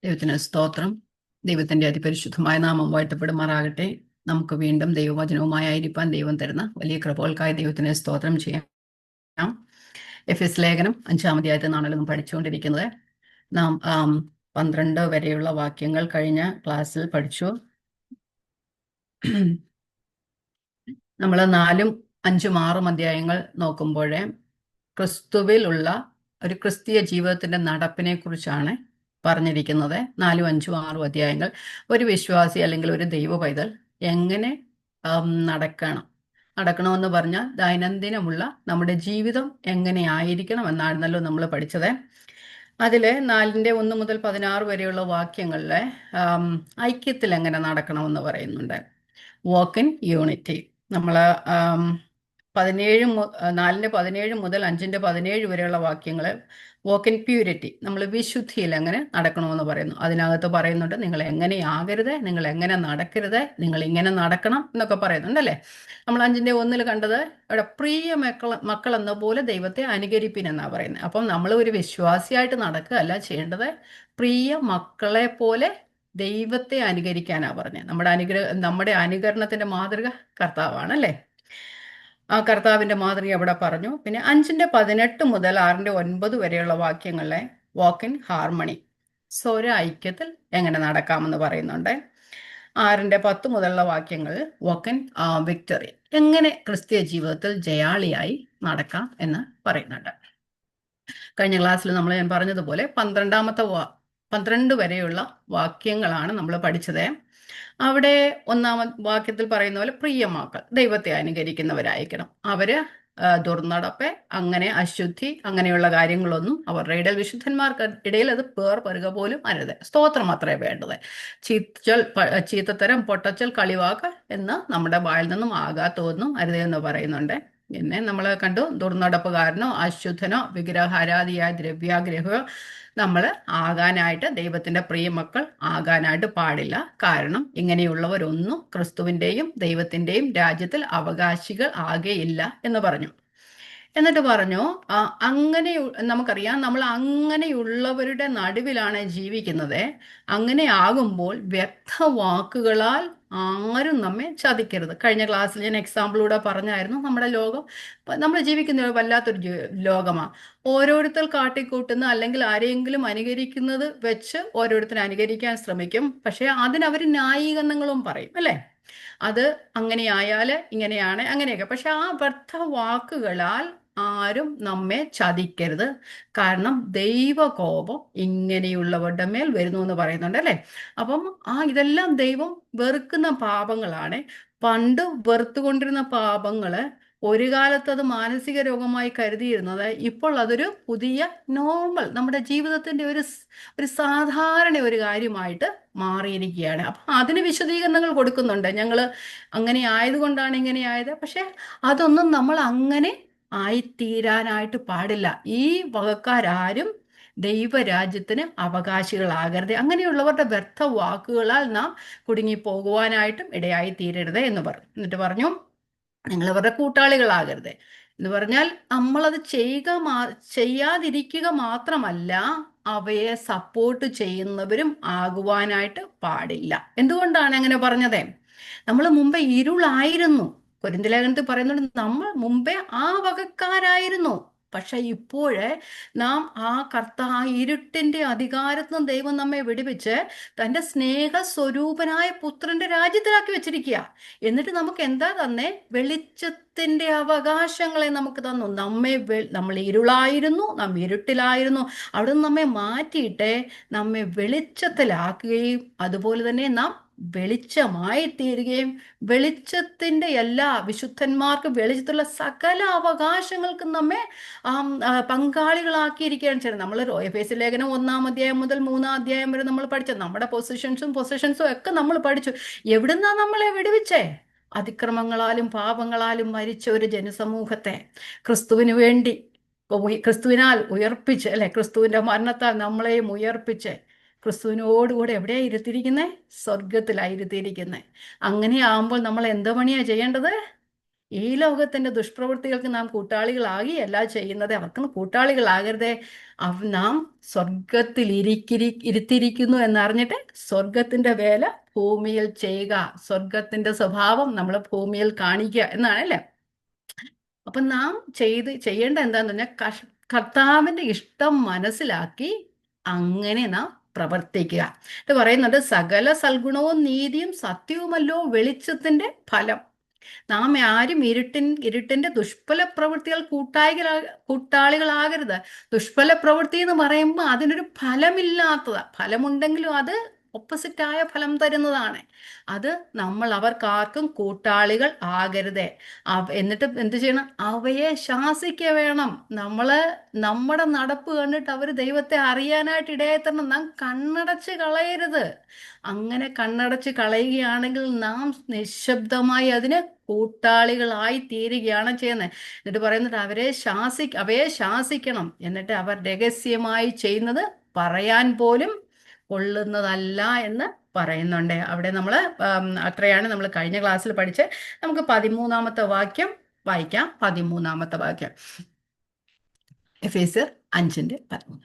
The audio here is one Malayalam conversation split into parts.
ദൈവത്തിന് സ്തോത്രം. ദൈവത്തിന്റെ അതിപരിശുദ്ധമായ നാമം വാഴ്ത്തപ്പെടുമാറാകട്ടെ. നമുക്ക് വീണ്ടും ദൈവവചനവുമായിരിക്കാൻ ദൈവം തരുന്ന വലിയ കൃപകൾക്കായി ദൈവത്തിന് സ്തോത്രം ചെയ്യാം. എഫെസ് ലേഖനം 5-ാം അധ്യായത്തിൽ നിന്നാണല്ലോ നാം പഠിച്ചുകൊണ്ടിരിക്കുന്നത്. നാം 12 വരെയുള്ള വാക്യങ്ങൾ കഴിഞ്ഞ ക്ലാസ്സിൽ പഠിച്ചു. നമ്മൾ 4, 5, 6 അധ്യായങ്ങൾ നോക്കുമ്പോഴേ ക്രിസ്തുവിൽ ഉള്ള ഒരു ക്രിസ്തീയ ജീവിതത്തിന്റെ നടപ്പിനെ കുറിച്ചാണ് പറഞ്ഞിരിക്കുന്നത്. 4, 5, 6 അധ്യായങ്ങൾ ഒരു വിശ്വാസി അല്ലെങ്കിൽ ഒരു ദൈവ പൈതൽ എങ്ങനെ നടക്കണമെന്ന് പറഞ്ഞാൽ ദൈനംദിനമുള്ള നമ്മുടെ ജീവിതം എങ്ങനെ ആയിരിക്കണം എന്നായിരുന്നല്ലോ നമ്മൾ പഠിച്ചത്. അതില് 4-ന്റെ 1 മുതൽ 16 വരെയുള്ള വാക്യങ്ങളിലെ ഐക്യത്തിൽ എങ്ങനെ നടക്കണമെന്ന് പറയുന്നുണ്ട്. Walk in unity. നമ്മൾ 4-ന്റെ 17 മുതൽ 5-ന്റെ 17 വരെയുള്ള വാക്യങ്ങൾ വാക്ക് ഇൻ പ്യൂരിറ്റി, നമ്മൾ വിശുദ്ധിയിൽ എങ്ങനെ നടക്കണമെന്ന് പറയുന്നു. അതിനകത്ത് പറയുന്നുണ്ട് നിങ്ങൾ എങ്ങനെയാകരുത്, നിങ്ങൾ എങ്ങനെ നടക്കരുത്, നിങ്ങൾ ഇങ്ങനെ നടക്കണം എന്നൊക്കെ പറയുന്നുണ്ടല്ലേ. നമ്മൾ 5-ന്റെ 1 കണ്ടത് അവിടെ പ്രിയ മക്കൾ എന്ന പോലെ ദൈവത്തെ അനുകരിപ്പിൻ എന്നാ പറയുന്നത്. അപ്പം നമ്മൾ ഒരു വിശ്വാസിയായിട്ട് നടക്കുകയല്ല ചെയ്യേണ്ടത്, പ്രിയ മക്കളെ പോലെ ദൈവത്തെ അനുകരിക്കാനാ പറഞ്ഞത്. നമ്മുടെ അനുകരണത്തിന്റെ മാതൃക കർത്താവാണല്ലേ. ആ കർത്താവിന്റെ മാതൃക അവിടെ പറഞ്ഞു. പിന്നെ 5-ന്റെ 18 മുതൽ 6-ന്റെ 9 വരെയുള്ള വാക്യങ്ങളിലെ വാക്ക് ഇൻ ഹാർമണി, സ്വര ഐക്യത്തിൽ എങ്ങനെ നടക്കാമെന്ന് പറയുന്നുണ്ട്. 6-ന്റെ 10 മുതലുള്ള വാക്യങ്ങൾ വാക്ക് ഇൻ വിക്ടറി, എങ്ങനെ ക്രിസ്തീയ ജീവിതത്തിൽ ജയാളിയായി നടക്കാം എന്ന് പറയുന്നുണ്ട്. കഴിഞ്ഞ ക്ലാസ്സിൽ ഞാൻ പറഞ്ഞതുപോലെ 12 വരെയുള്ള വാക്യങ്ങളാണ് നമ്മൾ പഠിച്ചത്. അവിടെ 1-ാം വാക്യത്തിൽ പറയുന്ന പോലെ പ്രിയമാക്കൾ ദൈവത്തെ അനുകരിക്കുന്നവരായിരിക്കണം. അവര് ദുർനടപ്പ്, അങ്ങനെ അശുദ്ധി, അങ്ങനെയുള്ള കാര്യങ്ങളൊന്നും അവരുടെ ഇടയിൽ, വിശുദ്ധന്മാർക്ക് ഇടയിൽ അത് പരുക പോലും അരുത്. സ്തോത്രം അത്രേ വേണ്ടത്. ചീത്തത്തരം, പൊട്ടച്ചൽ, കളിവാക്ക് എന്ന് നമ്മുടെ വായിൽ നിന്നും ആകാത്തൊന്നും അരുത് എന്ന് പറയുന്നുണ്ട്. പിന്നെ നമ്മൾ കണ്ടു, ദുർനടപ്പുകാരനോ അശുദ്ധനോ വിഗ്രഹാരാധിയായ ദ്രവ്യാഗ്രഹമോ നമ്മൾ ആകാനായിട്ട്, ദൈവത്തിന്റെ പ്രിയമക്കൾ ആകാനായിട്ട് പാടില്ല. കാരണം ഇങ്ങനെയുള്ളവരൊന്നും ക്രിസ്തുവിന്റെയും ദൈവത്തിന്റെയും രാജ്യത്തിൽ അവകാശികൾ ആകെയില്ല എന്ന് പറഞ്ഞു. എന്നിട്ട് പറഞ്ഞു, അങ്ങനെ നമുക്കറിയാം നമ്മൾ അങ്ങനെയുള്ളവരുടെ നടുവിലാണ് ജീവിക്കുന്നത്. അങ്ങനെ ആകുമ്പോൾ വ്യർത്ഥ വാക്കുകളാൽ ആരും നമ്മെ ചതിക്കരുത്. കഴിഞ്ഞ ക്ലാസ്സിൽ ഞാൻ എക്സാമ്പിളൂടെ പറഞ്ഞായിരുന്നു, നമ്മുടെ ലോകം, നമ്മൾ ജീവിക്കുന്ന വല്ലാത്തൊരു ലോകമാണ്. ഓരോരുത്തർ കാട്ടിക്കൂട്ടുന്ന അല്ലെങ്കിൽ ആരെങ്കിലും അനുകരിക്കുന്നത് വെച്ച് ഓരോരുത്തർ അനുകരിക്കാൻ ശ്രമിക്കും. പക്ഷെ അതിനവർ ന്യായീകരണങ്ങളും പറയും അല്ലേ. അത് അങ്ങനെയായാൽ ഇങ്ങനെയാണ്, അങ്ങനെയൊക്കെ. പക്ഷെ ആ വ്യർത്ഥ വാക്കുകളാൽ ആരും നമ്മെ ചതിക്കരുത്. കാരണം ദൈവകോപം ഇങ്ങനെയുള്ളവരുടെ മേൽ വരുന്നു എന്ന് പറയുന്നുണ്ട് അല്ലേ. അപ്പം ഇതെല്ലാം ദൈവം വെറുക്കുന്ന പാപങ്ങളാണ്. പണ്ട് വെറുത്തുകൊണ്ടിരുന്ന പാപങ്ങള് ഒരു കാലത്ത് അത് മാനസിക രോഗമായി കരുതിയിരുന്നത് ഇപ്പോൾ അതൊരു പുതിയ നോർമൽ, നമ്മുടെ ജീവിതത്തിന്റെ ഒരു സാധാരണ ഒരു കാര്യമായിട്ട് മാറിയിരിക്കുകയാണ്. അപ്പം അതിന് വിശദീകരണങ്ങൾ കൊടുക്കുന്നുണ്ട്. ഞങ്ങൾ അങ്ങനെ ആയതുകൊണ്ടാണ് ഇങ്ങനെ ആയത്. പക്ഷെ അതൊന്നും നമ്മൾ അങ്ങനെ ആയിത്തീരാനായിട്ട് പാടില്ല. ഈ വകക്കാരും ദൈവരാജ്യത്തിന് അവകാശികളാകരുത്. അങ്ങനെയുള്ളവരുടെ വ്യർത്ഥ വാക്കുകളാൽ നാം കുടുങ്ങിപ്പോകുവാനായിട്ടും ഇടയായി തീരരുത് എന്ന് പറഞ്ഞു. എന്നിട്ട് പറഞ്ഞു, നിങ്ങൾ അവരുടെ കൂട്ടാളികളാകരുത് എന്ന് പറഞ്ഞാൽ നമ്മളത് ചെയ്യാതിരിക്കുക മാത്രമല്ല, അവയെ സപ്പോർട്ട് ചെയ്യുന്നവരും ആകുവാനായിട്ട് പാടില്ല. എന്തുകൊണ്ടാണ് അങ്ങനെ പറഞ്ഞത്? നമ്മൾ മുമ്പേ ഇരുളായിരുന്നു. കൊരിന്ത്യർ ലേഖനത്തിൽ പറയുന്നുണ്ട്, നമ്മൾ മുമ്പേ ആ വകക്കാരായിരുന്നു. പക്ഷെ ഇപ്പോഴേ നാം ആ ഇരുട്ടിന്റെ അധികാരത്തിൽ നിന്ന് ദൈവം നമ്മെ വിടുവിച്ച് തന്റെ സ്നേഹസ്വരൂപനായ പുത്രന്റെ രാജ്യത്തിലാക്കി വെച്ചിരിക്കുക. എന്നിട്ട് നമുക്ക് എന്താ തന്നെ? വെളിച്ചത്തിന്റെ അവകാശങ്ങളെ നമുക്ക് തന്നു. നമ്മൾ ഇരുളായിരുന്നു, നാം ഇരുട്ടിലായിരുന്നു. അവിടെ നിന്ന് നമ്മെ മാറ്റിയിട്ട് നമ്മെ വെളിച്ചത്തിലാക്കുകയും അതുപോലെ തന്നെ നാം വെളിച്ചമായി തീരുകയും വെളിച്ചത്തിന്റെ എല്ലാ വിശുദ്ധന്മാർക്കും വെളിച്ചത്തുള്ള സകല അവകാശങ്ങൾക്കും നമ്മെ പങ്കാളികളാക്കിയിരിക്കുകയാണ് ചെയ്യുന്നത്. നമ്മൾ എഫേസ്യ ലേഖനം 1-ാം അധ്യായം മുതൽ 3-ാം അധ്യായം വരെ നമ്മൾ പഠിച്ചത്, നമ്മുടെ പൊസിഷൻസും ഒക്കെ നമ്മൾ പഠിച്ചു. എവിടുന്നാ നമ്മളെ വിടുവിച്ചേ? അതിക്രമങ്ങളാലും പാപങ്ങളാലും മരിച്ച ഒരു ജനസമൂഹത്തെ ക്രിസ്തുവിനാൽ ഉയർപ്പിച്ച് അല്ലെ, ക്രിസ്തുവിന്റെ മരണത്താൽ നമ്മളെയും ഉയർപ്പിച്ച് ക്രിസ്തുവിനോടുകൂടെ എവിടെയാ ഇരുത്തിയിരിക്കുന്നത്? സ്വർഗത്തിലായിരുത്തിയിരിക്കുന്നത്. അങ്ങനെ ആകുമ്പോൾ നമ്മൾ എന്ത് പണിയാ ചെയ്യേണ്ടത്? ഈ ലോകത്തിന്റെ ദുഷ്പ്രവൃത്തികൾക്ക് നാം കൂട്ടാളികളാകിയല്ല ചെയ്യുന്നത്. അവർക്ക് കൂട്ടാളികളാകരുതേ. നാം സ്വർഗത്തിൽ ഇരുത്തിരിക്കുന്നു എന്നറിഞ്ഞിട്ട് സ്വർഗത്തിന്റെ വേല ഭൂമിയിൽ ചെയ്യുക, സ്വർഗത്തിന്റെ സ്വഭാവം നമ്മൾ ഭൂമിയിൽ കാണിക്കുക എന്നാണ് അല്ലേ. അപ്പൊ നാം ചെയ്യേണ്ട എന്താന്ന് പറഞ്ഞാൽ കർത്താവിന്റെ ഇഷ്ടം മനസ്സിലാക്കി അങ്ങനെ നാം പ്രവർത്തിക്കുക. ഇത് പറയുന്നുണ്ട്, സകല സൽഗുണവും നീതിയും സത്യവുമല്ലോ വെളിച്ചത്തിന്റെ ഫലം. നാം ആരും ഇരുട്ടിന്റെ ദുഷ്ഫല പ്രവൃത്തികൾ കൂട്ടാളികളാകരുത്. ദുഷ്ഫല പ്രവൃത്തി എന്ന് പറയുമ്പോൾ അതിനൊരു ഫലമില്ലാത്തതാ. ഫലമുണ്ടെങ്കിലും അത് ഓപ്പോസിറ്റായ ഫലം തരുന്നതാണ്. അത് നമ്മൾ അവർക്കാർക്കും കൂട്ടാളികൾ ആകരുതേ. എന്നിട്ട് എന്ത് ചെയ്യണം? അവയെ ശാസിക്ക വേണം. നമ്മുടെ നടപ്പ് കണ്ടിട്ട് അവർ ദൈവത്തെ അറിയാനായിട്ട് ഇടയായിത്തരണം. നാം കണ്ണടച്ച് കളയരുത്. അങ്ങനെ കണ്ണടച്ച് കളയുകയാണെങ്കിൽ നാം നിശബ്ദമായി അതിന് കൂട്ടാളികളായി തീരുകയാണ് ചെയ്യുന്നത്. എന്നിട്ട് പറയുന്നത് അവയെ ശാസിക്കണം. എന്നിട്ട് അവർ രഹസ്യമായി ചെയ്യുന്നത് പറയാൻ പോലും കൊള്ളുന്നതല്ല എന്ന് പറയുന്നുണ്ട്. അവിടെ നമ്മൾ അത്രയാണ് നമ്മൾ കഴിഞ്ഞ ക്ലാസ്സിൽ പഠിച്ച്. നമുക്ക് 13-ാമത്തെ വാക്യം വായിക്കാം. 13-ാമത്തെ വാക്യം എഫേസ്യർ 5:13.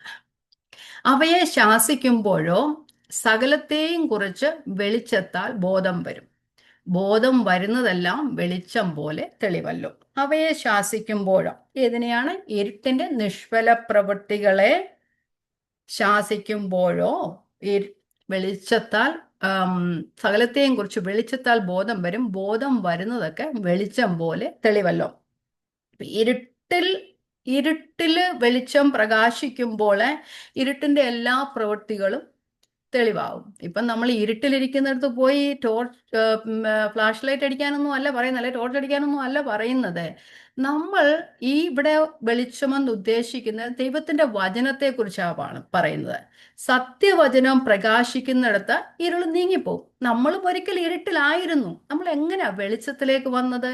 അവയെ ശാസിക്കുമ്പോഴോ സകലത്തെയും കുറിച്ച് വെളിച്ചത്താൽ ബോധം വരും. ബോധം വരുന്നതെല്ലാം വെളിച്ചം പോലെ തെളിവല്ലോ. അവയെ ശാസിക്കുമ്പോഴോ, ഏതിനെയാണ്? ഇരുട്ടിന്റെ നിഷ്ഫല പ്രവൃത്തികളെ ശാസിക്കുമ്പോഴോ വെളിച്ചത്താൽ സകലത്തെയും കുറിച്ച് വെളിച്ചത്താൽ ബോധം വരും. ബോധം വരുന്നതൊക്കെ വെളിച്ചം പോലെ തെളിവല്ലോ. ഇരുട്ടില് വെളിച്ചം പ്രകാശിക്കുമ്പോൾ ഇരുട്ടിന്റെ എല്ലാ പ്രവൃത്തികളും തെളിവാകും. ഇപ്പം നമ്മൾ ഇരുട്ടിലിരിക്കുന്നിടത്ത് പോയി ഫ്ലാഷ് ലൈറ്റ് അടിക്കാനൊന്നും അല്ല പറയുന്നത്, അല്ലെ ടോർച്ച് അടിക്കാനൊന്നും അല്ല പറയുന്നത്. നമ്മൾ ഇവിടെ വെളിച്ചമെന്ന് ഉദ്ദേശിക്കുന്നത് ദൈവത്തിന്റെ വചനത്തെ കുറിച്ചാണ് പറയുന്നത്. സത്യവചനം പ്രകാശിക്കുന്നിടത്ത് ഇരുൾ നീങ്ങിപ്പോവും. നമ്മളും ഒരിക്കൽ ഇരുട്ടിലായിരുന്നു. നമ്മൾ എങ്ങനെയാ വെളിച്ചത്തിലേക്ക് വന്നത്?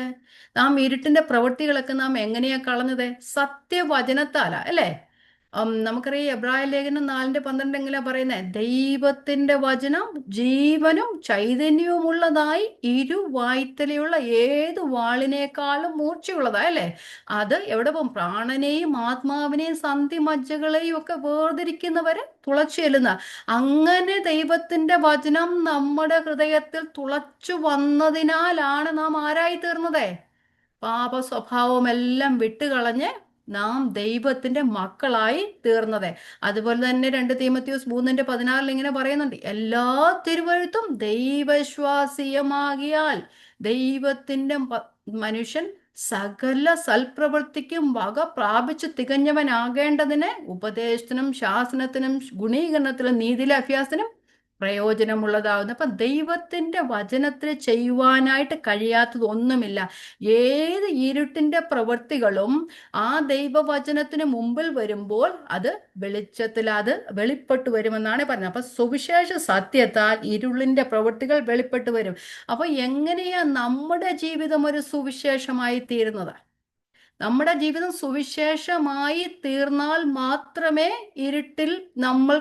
നാം ഇരുട്ടിന്റെ പ്രവൃത്തികളൊക്കെ നാം എങ്ങനെയാ കളഞ്ഞത്? സത്യവചനത്താലാ അല്ലേ. നമുക്കറിയാം എബ്രായ ലേഖനം 4:12 എങ്ങനെയാ പറയുന്നത്? ദൈവത്തിന്റെ വചനം ജീവനും ചൈതന്യവുമുള്ളതായി ഇരുവായ്ത്തലയുള്ള ഏത് വാളിനേക്കാളും മൂർച്ചയുള്ളതാ അല്ലേ. അത് എവിടെ പോകും? പ്രാണനെയും ആത്മാവിനെയും സന്ധിമജ്ജകളെയും ഒക്കെ വേർതിരിക്കുന്നവരെ തുളച്ചു ചെല്ലുന്ന. അങ്ങനെ ദൈവത്തിന്റെ വചനം നമ്മുടെ ഹൃദയത്തിൽ തുളച്ചു വന്നതിനാലാണ് നാം ആരായി തീർന്നത്? പാപ സ്വഭാവമെല്ലാം വിട്ടുകളഞ്ഞ് നാം ദൈവത്തിന്റെ മക്കളായി തീർന്നത്. അതുപോലെ തന്നെ 2 തീമോഥെയോസ് 3:16 ഇങ്ങനെ പറയുന്നുണ്ട്, എല്ലാ തിരുവഴുത്തും ദൈവശ്വാസീയമാകിയാൽ ദൈവത്തിന്റെ മനുഷ്യൻ സകല സൽപ്രവൃത്തിക്കും വക പ്രാപിച്ച് തികഞ്ഞവനാകേണ്ടതിന് ഉപദേശത്തിനും ശാസനത്തിനും ഗുണീകരണത്തിനും നീതിയിലെ അഭ്യാസത്തിനും പ്രയോജനമുള്ളതാകുന്നു. അപ്പൊ ദൈവത്തിന്റെ വചനത്തിൽ ചെയ്യുവാനായിട്ട് കഴിയാത്തത് ഒന്നുമില്ല. ഏത് ഇരുട്ടിന്റെ പ്രവൃത്തികളും ആ ദൈവവചനത്തിന് മുമ്പിൽ വരുമ്പോൾ അത് വെളിച്ചത്തിൽ അത് വെളിപ്പെട്ടു വരുമെന്നാണ് പറഞ്ഞത്. അപ്പൊ സുവിശേഷ സത്യത്താൽ ഇരുളിന്റെ പ്രവൃത്തികൾ വെളിപ്പെട്ടു വരും. അപ്പൊ എങ്ങനെയാ നമ്മുടെ ജീവിതം ഒരു സുവിശേഷമായി തീരുന്നത്? നമ്മുടെ ജീവിതം സുവിശേഷമായി തീർന്നാൽ മാത്രമേ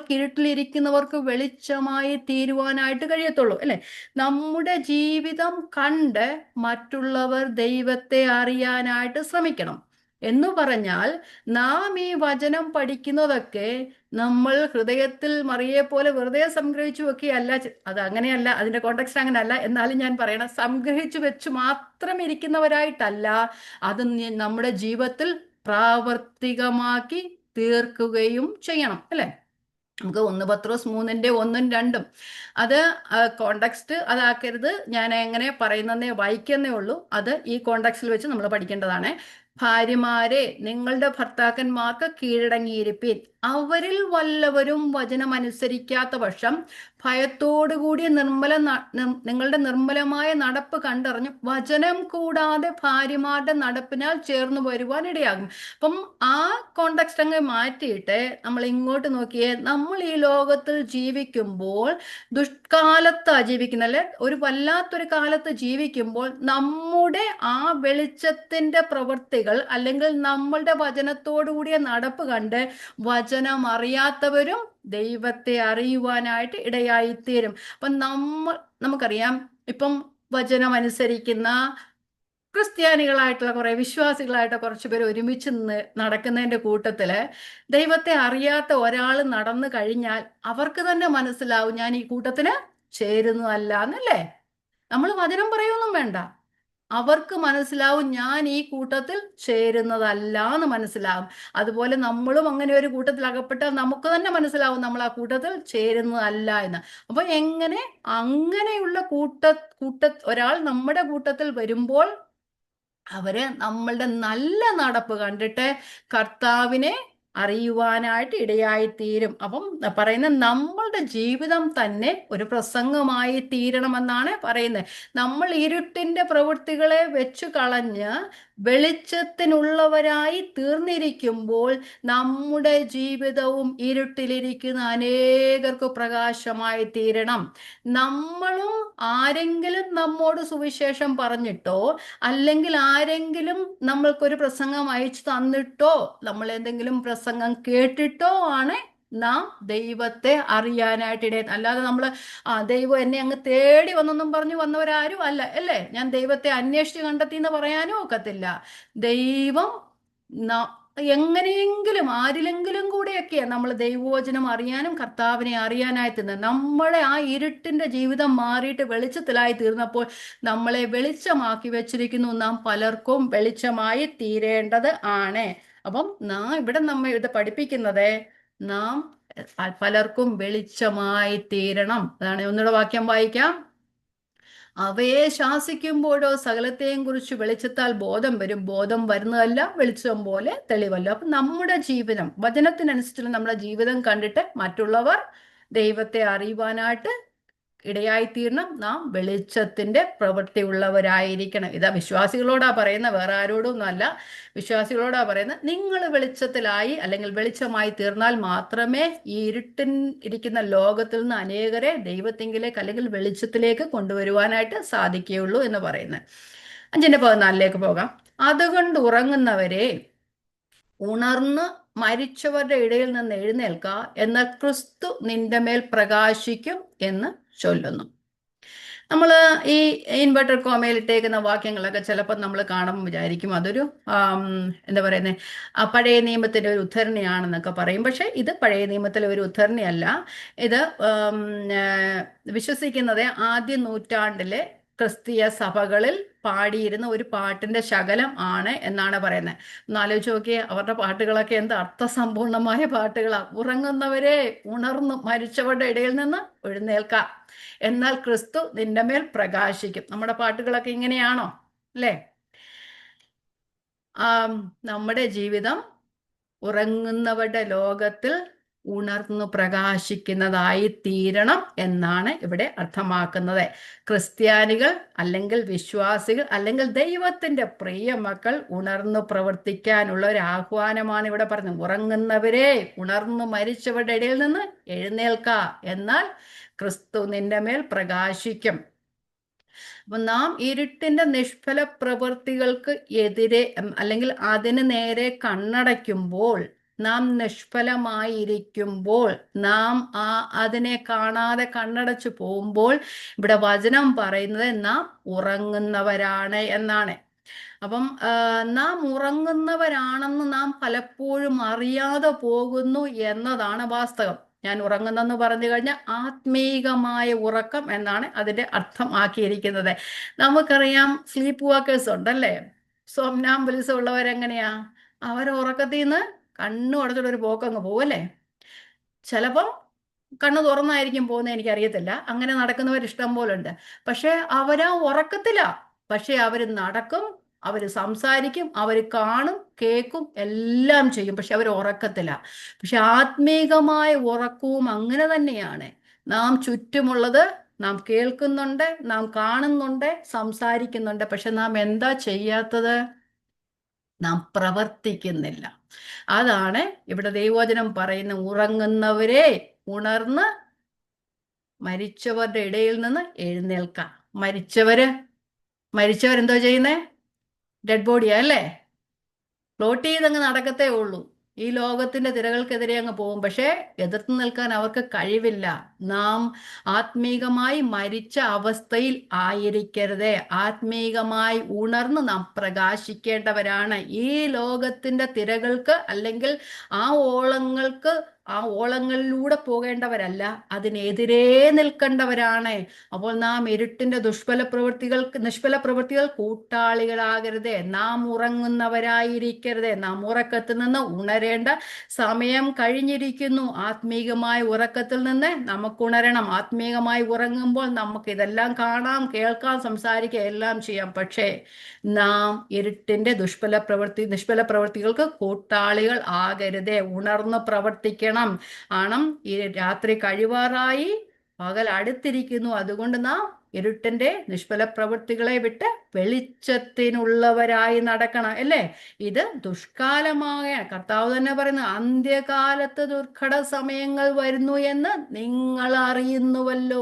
ഇരുട്ടിലിരിക്കുന്നവർക്ക് വെളിച്ചമായി തീരുവാനായിട്ട് കഴിയത്തുള്ളൂ അല്ലെ. നമ്മുടെ ജീവിതം കണ്ട് മറ്റുള്ളവർ ദൈവത്തെ അറിയാനായിട്ട് ശ്രമിക്കണം. എന്ന് പറഞ്ഞാൽ നാം ഈ വചനം പഠിക്കുന്നതൊക്കെ നമ്മൾ ഹൃദയത്തിൽ മറിയെ പോലെ വെറുതെ സംഗ്രഹിച്ചു വെക്കുകയല്ല. അത് അങ്ങനെയല്ല, അതിന്റെ കോണ്ടെക്സ്റ്റ് അങ്ങനെയല്ല. എന്നാലും ഞാൻ പറയണം, സംഗ്രഹിച്ചു വെച്ച് മാത്രം ഇരിക്കുന്നവരായിട്ടല്ല, അത് നമ്മുടെ ജീവിതത്തിൽ പ്രാവർത്തികമാക്കി തീർക്കുകയും ചെയ്യണം അല്ലെ. നമുക്ക് 1 പത്രോസ് 3:1-2 അത് കോണ്ടെക്സ്റ്റ് അതാക്കരുത്. ഞാൻ എങ്ങനെ പറയുന്നതേ വായിക്കുന്നേ ഉള്ളൂ. അത് ഈ കോണ്ടെക്സ്റ്റിൽ വെച്ച് നമ്മൾ പഠിക്കേണ്ടതാണ്. ഭാര്യമാരെ നിങ്ങളുടെ ഭർത്താക്കന്മാർക്ക് കീഴടങ്ങിയിരിപ്പീൻ. അവരിൽ വല്ലവരും വചനമനുസരിക്കാത്ത പക്ഷം ഭയത്തോടുകൂടിയ നിങ്ങളുടെ നിർമ്മലമായ നടപ്പ് കണ്ടറിഞ്ഞു വചനം കൂടാതെ ഭാര്യമാരുടെ നടപ്പിനാൽ ചേർന്ന് വരുവാൻ ഇടയാകും. അപ്പം ആ കോണ്ടെക്സ്റ്റ് അങ്ങ് മാറ്റിയിട്ട് നമ്മൾ ഇങ്ങോട്ട് നോക്കിയേ. നമ്മൾ ഈ ലോകത്തിൽ ജീവിക്കുമ്പോൾ ദുഷ്കാലത്താ ജീവിക്കുന്നത് അല്ലെ. ഒരു വല്ലാത്തൊരു കാലത്ത് ജീവിക്കുമ്പോൾ നമ്മുടെ ആ വെളിച്ചത്തിന്റെ പ്രവൃത്തികൾ അല്ലെങ്കിൽ നമ്മളുടെ വചനത്തോടു കൂടിയ നടപ്പ് കണ്ട് വചനം അറിയാത്തവരും ദൈവത്തെ അറിയുവാനായിട്ട് ഇടയായിത്തീരും. അപ്പം നമുക്കറിയാം, ഇപ്പം വചനം അനുസരിക്കുന്ന ക്രിസ്ത്യാനികളായിട്ടുള്ള കുറെ വിശ്വാസികളായിട്ട് കുറച്ച് പേര് ഒരുമിച്ച് നടക്കുന്നതിന്റെ കൂട്ടത്തില് ദൈവത്തെ അറിയാത്ത ഒരാൾ നടന്നു കഴിഞ്ഞാൽ അവർക്ക് തന്നെ മനസ്സിലാവും ഞാൻ ഈ കൂട്ടത്തിന് ചേരുന്നതല്ല എന്നല്ലേ. നമ്മൾ വചനം പറയൊന്നും വേണ്ട, അവർക്ക് മനസ്സിലാവും ഞാൻ ഈ കൂട്ടത്തിൽ ചേരുന്നതല്ല എന്ന് മനസ്സിലാവും. അതുപോലെ നമ്മളും അങ്ങനെ ഒരു കൂട്ടത്തിൽ അകപ്പെട്ടാൽ നമുക്ക് തന്നെ മനസ്സിലാവും നമ്മൾ ആ കൂട്ടത്തിൽ ചേരുന്നതല്ല എന്ന്. അപ്പൊ എങ്ങനെ അങ്ങനെയുള്ള കൂട്ട ഒരാൾ നമ്മുടെ കൂട്ടത്തിൽ വരുമ്പോൾ അവര് നമ്മളുടെ നല്ല നടപ്പ് കണ്ടിട്ട് കർത്താവിനെ അറിയുവാനായിട്ട് ഇടയായിത്തീരും. അപ്പം പറയുന്നത് നമ്മളുടെ ജീവിതം തന്നെ ഒരു പ്രസംഗമായി തീരണമെന്നാണ് പറയുന്നത്. നമ്മൾ ഇരുട്ടിന്റെ പ്രവൃത്തികളെ വെച്ചു കളഞ്ഞ് വെളിച്ചത്തിനുള്ളവരായി തീർന്നിരിക്കുമ്പോൾ നമ്മുടെ ജീവിതവും ഇരുട്ടിലിരിക്കുന്ന അനേകർക്ക് പ്രകാശമായി തീരണം. നമ്മളും ആരെങ്കിലും നമ്മോട് സുവിശേഷം പറഞ്ഞിട്ടോ അല്ലെങ്കിൽ ആരെങ്കിലും നമ്മൾക്കൊരു പ്രസംഗം അയച്ചു തന്നിട്ടോ നമ്മൾ എന്തെങ്കിലും പ്രസംഗം കേട്ടിട്ടോ ആണ് നാം ദൈവത്തെ അറിയാനായിട്ട് അല്ലാതെ നമ്മൾ ദൈവം എന്നെ അങ്ങ് തേടി വന്നെന്നും പറഞ്ഞു വന്നവരാരും അല്ല അല്ലേ. ഞാൻ ദൈവത്തെ അന്വേഷിച്ച് കണ്ടെത്തി എന്ന് പറയാനും ഒക്കത്തില്ല. ദൈവം എങ്ങനെയെങ്കിലും ആരിലെങ്കിലും കൂടെയൊക്കെയാണ് നമ്മൾ ദൈവവചനം അറിയാനും കർത്താവിനെ അറിയാനായി തീർന്നത്. നമ്മളെ ആ ഇരുട്ടിന്റെ ജീവിതം മാറിയിട്ട് വെളിച്ചത്തിലായി തീർന്നപ്പോൾ നമ്മളെ വെളിച്ചമാക്കി വെച്ചിരിക്കുന്നു. നാം പലർക്കും വെളിച്ചമായി തീരേണ്ടത് ആണ്. അപ്പം ഇവിടെ നമ്മെ ഇത് പഠിപ്പിക്കുന്നത് നാം പലർക്കും വെളിച്ചമായി തീരണം. അതാണ്. ഒന്നുകൂടെ വാക്യം വായിക്കാം. അവയെ ശാസിക്കുമ്പോഴോ സകലത്തെയും കുറിച്ച് വെളിച്ചത്താൽ ബോധം വരും. ബോധം വരുന്നതല്ല വെളിച്ചം പോലെ തെളിവല്ല. അപ്പൊ നമ്മുടെ ജീവിതം വചനത്തിനനുസരിച്ചുള്ള നമ്മുടെ ജീവിതം കണ്ടിട്ട് മറ്റുള്ളവർ ദൈവത്തെ അറിയുവാനായിട്ട് ഇടയായിത്തീരണം. നാം വെളിച്ചത്തിന്റെ പ്രവൃത്തി ഉള്ളവരായിരിക്കണം. ഇതാ വിശ്വാസികളോടാ പറയുന്ന, വേറെ ആരോടും അല്ല. വിശ്വാസികളോടാ പറയുന്നത്, നിങ്ങൾ വെളിച്ചത്തിലായി അല്ലെങ്കിൽ വെളിച്ചമായി തീർന്നാൽ മാത്രമേ ഈ ഇരുട്ടിൻ ഇരിക്കുന്ന ലോകത്തിൽ നിന്ന് അനേകരെ ദൈവത്തെങ്കിലേക്ക് അല്ലെങ്കിൽ വെളിച്ചത്തിലേക്ക് കൊണ്ടുവരുവാനായിട്ട് സാധിക്കുകയുള്ളൂ എന്ന് പറയുന്നത്. 5:14 പോകാം. അതുകൊണ്ട് ഉറങ്ങുന്നവരെ ഉണർന്ന് മരിച്ചവരുടെ ഇടയിൽ നിന്ന് എഴുന്നേൽക്ക, എന്നാൽ ക്രിസ്തു നിന്റെ മേൽ പ്രകാശിക്കും എന്ന് ചൊല്ലുന്നു. നമ്മൾ ഈ ഇൻവെർട്ടഡ് കോമയിൽ ഇട്ടേക്കുന്ന വാക്യങ്ങളൊക്കെ ചിലപ്പോൾ നമ്മൾ കാണുമ്പോൾ വിചാരിക്കും അതൊരു എന്താ പറയുന്നത്, പഴയ നിയമത്തിൻ്റെ ഒരു ഉദ്ധരണിയാണെന്നൊക്കെ പറയും. പക്ഷെ ഇത് പഴയ നിയമത്തിലെ ഒരു ഉദ്ധരണിയല്ല. ഇത് വിശ്വസിക്കുന്നത് ആദ്യ നൂറ്റാണ്ടിലെ ക്രിസ്തീയ സഭകളിൽ പാടിയിരുന്ന ഒരു പാട്ടിന്റെ ശകലം ആണ് എന്നാണ് പറയുന്നത്. ഒന്നാലോചിച്ച് നോക്കിയേ, അവരുടെ പാട്ടുകളൊക്കെ എന്ത് അർത്ഥസമ്പൂർണമായ പാട്ടുകളാണ്. ഉറങ്ങുന്നവരെ ഉണർന്നു മരിച്ചവരുടെ ഇടയിൽ നിന്ന് എഴുന്നേൽക്കാം, എന്നാൽ ക്രിസ്തു നിന്റെ മേൽ പ്രകാശിക്കും. നമ്മുടെ പാട്ടുകളൊക്കെ ഇങ്ങനെയാണോ അല്ലേ? നമ്മുടെ ജീവിതം ഉറങ്ങുന്നവരുടെ ലോകത്തിൽ ഉണർന്നു പ്രകാശിക്കുന്നതായി തീരണം എന്നാണ് ഇവിടെ അർത്ഥമാക്കുന്നത്. ക്രിസ്ത്യാനികൾ അല്ലെങ്കിൽ വിശ്വാസികൾ അല്ലെങ്കിൽ ദൈവത്തിന്റെ പ്രിയ മക്കൾ ഉണർന്നു പ്രവർത്തിക്കാനുള്ള ഒരു ആഹ്വാനമാണ് ഇവിടെ പറഞ്ഞത്. ഉറങ്ങുന്നവരെ ഉണർന്നു മരിച്ചവരുടെ ഇടയിൽ നിന്ന് എഴുന്നേൽക്ക, എന്നാൽ ക്രിസ്തു നിന്റെ മേൽ പ്രകാശിക്കും. അപ്പൊ നാം ഇരുട്ടിന്റെ നിഷ്ഫല പ്രവൃത്തികൾക്ക് എതിരെ അല്ലെങ്കിൽ അതിന് നേരെ കണ്ണടയ്ക്കുമ്പോൾ, നാം നിഷ്ഫലമായിരിക്കുമ്പോൾ, നാം അതിനെ കാണാതെ കണ്ണടച്ചു പോകുമ്പോൾ ഇവിടെ വചനം പറയുന്നത് നാം ഉറങ്ങുന്നവരാണ് എന്നാണ്. അപ്പം നാം ഉറങ്ങുന്നവരാണെന്ന് നാം പലപ്പോഴും അറിയാതെ പോകുന്നു എന്നതാണ് വാസ്തവം. ഞാൻ ഉറങ്ങുന്നെന്ന് പറഞ്ഞു കഴിഞ്ഞാൽ ആത്മീകമായ ഉറക്കം എന്നാണ് അതിൻ്റെ അർത്ഥം ആക്കിയിരിക്കുന്നത്. നമുക്കറിയാം സ്ലീപ്പ് വാക്കേഴ്സ് ഉണ്ടല്ലേ, സോംനാംബുലിസം ഉള്ളവരെങ്ങനെയാ, അവർ ഉറക്കത്തിൽ നിന്ന് കണ്ണു അടച്ചിട്ട് ഒരു പോക്കങ്ങ് പോവല്ലേ. ചിലപ്പം കണ്ണു തുറന്നായിരിക്കും പോകുന്നത്, എനിക്കറിയത്തില്ല. അങ്ങനെ നടക്കുന്നവർ ഇഷ്ടം പോലെ ഉണ്ട്. പക്ഷെ അവരാ ഉറക്കത്തില്ല. പക്ഷെ അവർ നടക്കും, അവർ സംസാരിക്കും, അവർ കാണും, കേൾക്കും, എല്ലാം ചെയ്യും. പക്ഷെ അവർ ഉറക്കത്തില്ല. പക്ഷെ ആത്മീകമായ ഉറക്കവും അങ്ങനെ തന്നെയാണ്. നാം ചുറ്റുമുള്ളത് നാം കേൾക്കുന്നുണ്ട്, നാം കാണുന്നുണ്ട്, സംസാരിക്കുന്നുണ്ട്. പക്ഷെ നാം എന്താ ചെയ്യാത്തത്? നാം പ്രവർത്തിക്കുന്നില്ല. അതാണ് ഇവിടെ ദൈവവചനം പറയുന്ന, ഉറങ്ങുന്നവരെ ഉണർന്ന് മരിച്ചവരുടെ ഇടയിൽ നിന്ന് എഴുന്നേൽക്കാം. മരിച്ചവരെന്തോ ചെയ്യുന്നേ? ഡെഡ് ബോഡിയാ അല്ലേ? ഫ്ലോട്ട് ചെയ്തങ്ങ് നടക്കത്തേ ഉള്ളൂ. ഈ ലോകത്തിന്റെ തിരകൾക്കെതിരെ അങ്ങ് പോകും. പക്ഷേ എതിർത്ത് നിൽക്കാൻ അവർക്ക് കഴിവില്ല. നാം ആത്മീകമായി മരിച്ച അവസ്ഥയിൽ ആയിരിക്കരുതേ. ആത്മീകമായി ഉണർന്ന് നാം പ്രകാശിക്കേണ്ടവരാണ്. ഈ ലോകത്തിന്റെ തിരകൾക്ക് അല്ലെങ്കിൽ ആ ഓളങ്ങൾക്ക് ആ ഓളങ്ങളിലൂടെ പോകേണ്ടവരല്ല, അതിനെതിരെ നിൽക്കേണ്ടവരാണ്. അപ്പോൾ നാം ഇരുട്ടിന്റെ നിഷ്ഫല പ്രവൃത്തികൾ കൂട്ടാളികളാകരുതേ. നാം ഉറങ്ങുന്നവരായിരിക്കരുതേ. നാം ഉറക്കത്തിൽ നിന്ന് ഉണരേണ്ട സമയം കഴിഞ്ഞിരിക്കുന്നു. ആത്മീകമായ ഉറക്കത്തിൽ നിന്ന് നമുക്ക് ഉണരണം. ആത്മീകമായി ഉറങ്ങുമ്പോൾ നമുക്ക് ഇതെല്ലാം കാണാം, കേൾക്കാം, സംസാരിക്കാം, എല്ലാം ചെയ്യാം. പക്ഷേ നാം ഇരുട്ടിന്റെ നിഷ്ഫല പ്രവൃത്തികൾക്ക് കൂട്ടാളികൾ ആകരുതേ. ഉണർന്ന് പ്രവർത്തിക്കണം. ഈ രാത്രി കഴിവാറായി, പകൽ അടുത്തിരിക്കുന്നു. അതുകൊണ്ട് നാം ഇരുട്ടിന്റെ നിഷ്ഫല പ്രവൃത്തികളെ വിട്ട് വെളിച്ചത്തിനുള്ളവരായി നടക്കണം, അല്ലേ? ഇത് ദുഷ്കാലമായ കർത്താവ് തന്നെ പറയുന്നു, അന്ത്യകാലത്ത് ദുർഘട സമയങ്ങൾ വരുന്നു എന്ന് നിങ്ങൾ അറിയുന്നുവല്ലോ.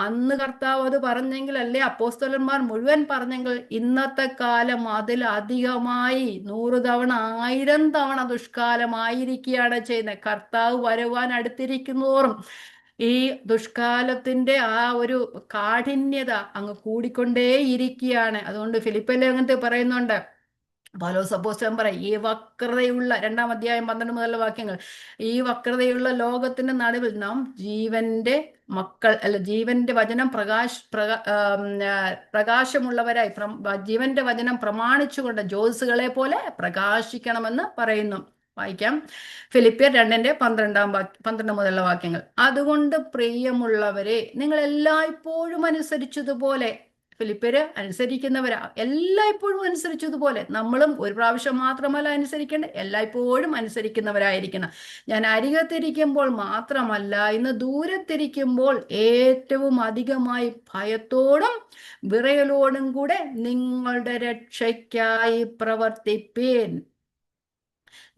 അന്ന് കർത്താവ് അത് പറഞ്ഞെങ്കിൽ, അല്ലേ അപ്പോസ്തലന്മാർ മുഴുവൻ പറഞ്ഞെങ്കിൽ, ഇന്നത്തെ കാലം അതിലധികമായി 100 തവണ 1000 തവണ ദുഷ്കാലമായിരിക്കുകയാണ് ചെയ്യുന്നത്. കർത്താവ് വരുവാൻ അടുത്തിരിക്കുന്നോറും ഈ ദുഷ്കാലത്തിന്റെ ആ ഒരു കാഠിന്യത അങ്ങ് കൂടിക്കൊണ്ടേയിരിക്കുകയാണ്. അതുകൊണ്ട് ഫിലിപ്പിലെ അങ്ങനത്തെ പറയുന്നുണ്ട്, പൗലോസ് അപ്പോസ്തലൻ പറയും, ഈ വക്രതയുള്ള 2-ാം അധ്യായം 12 മുതലുള്ള വാക്യങ്ങൾ, ഈ വക്രതയുള്ള ലോകത്തിന്റെ നടുവിൽ നാം ജീവന്റെ മക്കൾ, അല്ല, ജീവന്റെ വചനം പ്രകാശമുള്ളവരായി, ജീവന്റെ വചനം പ്രമാണിച്ചുകൊണ്ട് ജ്യോതിസുകളെ പോലെ പ്രകാശിക്കണമെന്ന് പറയുന്നു. വായിക്കാം, ഫിലിപ്പിയർ 2:12 മുതലുള്ള വാക്യങ്ങൾ. അതുകൊണ്ട് പ്രിയമുള്ളവരെ, നിങ്ങൾ എല്ലായ്പ്പോഴും അനുസരിച്ചതുപോലെ, ഫിലിപ്പിയര് അനുസരിക്കുന്നവരാ, എല്ലായ്പ്പോഴും അനുസരിച്ചതുപോലെ നമ്മളും ഒരു പ്രാവശ്യം മാത്രമല്ല അനുസരിക്കേണ്ടത്, എല്ലായ്പ്പോഴും അനുസരിക്കുന്നവരായിരിക്കണം. ഞാൻ അരികത്തിരിക്കുമ്പോൾ മാത്രമല്ല, ഇന്ന് ദൂരത്തിരിക്കുമ്പോൾ ഏറ്റവും അധികമായി ഭയത്തോടും വിറയലോടും കൂടെ നിങ്ങളുടെ രക്ഷയ്ക്കായി പ്രവർത്തിപ്പീൻ.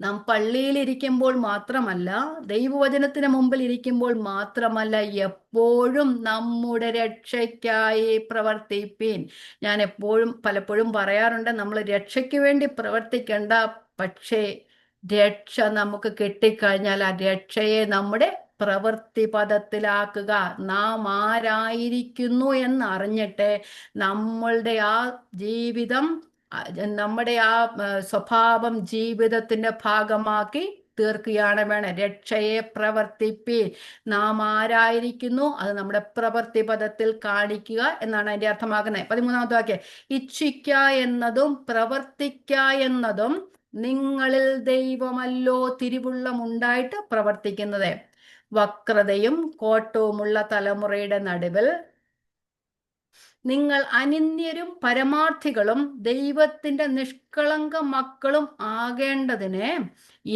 നാം പള്ളിയിൽ ഇരിക്കുമ്പോൾ മാത്രമല്ല, ദൈവവചനത്തിന് മുമ്പിൽ ഇരിക്കുമ്പോൾ മാത്രമല്ല, എപ്പോഴും നമ്മുടെ രക്ഷയ്ക്കായി പ്രവർത്തിപ്പീൻ. ഞാൻ പലപ്പോഴും പറയാറുണ്ട്, നമ്മൾ രക്ഷയ്ക്ക് വേണ്ടി പ്രവർത്തിക്കേണ്ട. പക്ഷേ രക്ഷ നമുക്ക് കിട്ടിക്കഴിഞ്ഞാൽ ആ രക്ഷയെ നമ്മുടെ പ്രവൃത്തി പദത്തിലാക്കുക. നാം ആരായിരിക്കുന്നു എന്നറിഞ്ഞിട്ട് നമ്മളുടെ ആ ജീവിതം, നമ്മുടെ ആ സ്വഭാവം ജീവിതത്തിന്റെ ഭാഗമാക്കി തീർക്കുകയാണ് വേണം. രക്ഷയെ പ്രവർത്തിപ്പീൻ. നാം ആരായിരിക്കുന്നു അത് നമ്മുടെ പ്രവൃത്തി പദത്തിൽ കാണിക്കുക എന്നാണ് അതിന്റെ അർത്ഥമാക്കുന്നത്. 13-ാമത്തെ വാക്യം, ഇച്ഛിക്ക എന്നതും പ്രവർത്തിക്ക എന്നതും നിങ്ങളിൽ ദൈവമല്ലോ തിരുവുള്ളമുണ്ടായിട്ട് പ്രവർത്തിക്കുന്നത്. വക്രതയും കോട്ടവുമുള്ള തലമുറയുടെ നടുവിൽ നിങ്ങൾ അനിന്ദ്യരും പരമാർത്ഥികളും ദൈവത്തിന്റെ നിഷ്കളങ്ക മക്കളും ആകേണ്ടതിന്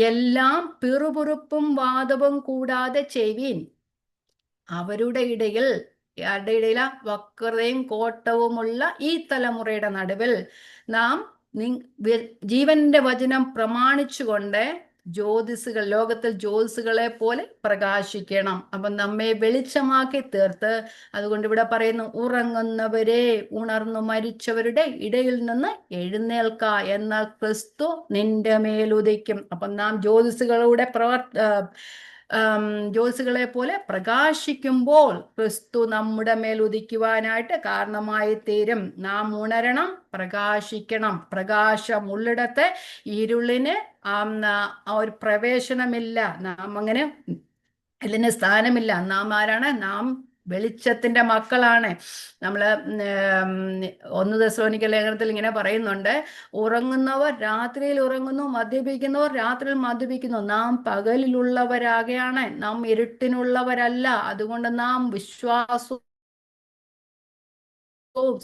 എല്ലാം പിറുപിറുപ്പും വാദവും കൂടാതെ ചെയ്വീൻ. അവരുടെ ഇടയിൽ, വക്രതയും കോട്ടവുമുള്ള ഈ തലമുറയുടെ നടുവിൽ നാം ജീവന്റെ വചനം പ്രമാണിച്ചുകൊണ്ട് ലോകത്തിൽ ജ്യോതിസുകളെ പോലെ പ്രകാശിക്കണം. അപ്പം നമ്മെ വെളിച്ചമാക്കി തീർത്ത്, അതുകൊണ്ട് ഇവിടെ പറയുന്നു, ഉറങ്ങുന്നവരെ ഉണർന്നു മരിച്ചവരുടെ ഇടയിൽ നിന്ന് എഴുന്നേൽക്ക, എന്നാൽ ക്രിസ്തു നിന്റെ മേലുദിക്കും. അപ്പം നാം ജ്യോതിസുകളെ പോലെ പ്രകാശിക്കുമ്പോൾ ക്രിസ്തു നമ്മുടെ മേൽ ഉദിക്കുവാനായിട്ട് കാരണമായി തീരും. നാം ഉണരണം, പ്രകാശിക്കണം. പ്രകാശം ഉള്ളിടത്ത് ഇരുളിന് ഒരു പ്രവേശനമില്ല. നാം അങ്ങനെ ഇതിന് സ്ഥാനമില്ല. നാം ആരാണ്? നാം വെളിച്ചത്തിന്റെ മക്കളാണ്. നമ്മള് 1 തെസ്സലോനിക്ക ലേഖനത്തിൽ ഇങ്ങനെ പറയുന്നുണ്ട്, ഉറങ്ങുന്നവർ രാത്രിയിൽ ഉറങ്ങുന്നു, മദ്യപിക്കുന്നവർ രാത്രിയിൽ മദ്യപിക്കുന്നു. നാം പകലിലുള്ളവരാകെയാണ്, നാം ഇരുട്ടിനുള്ളവരല്ല. അതുകൊണ്ട് നാം വിശ്വാസവും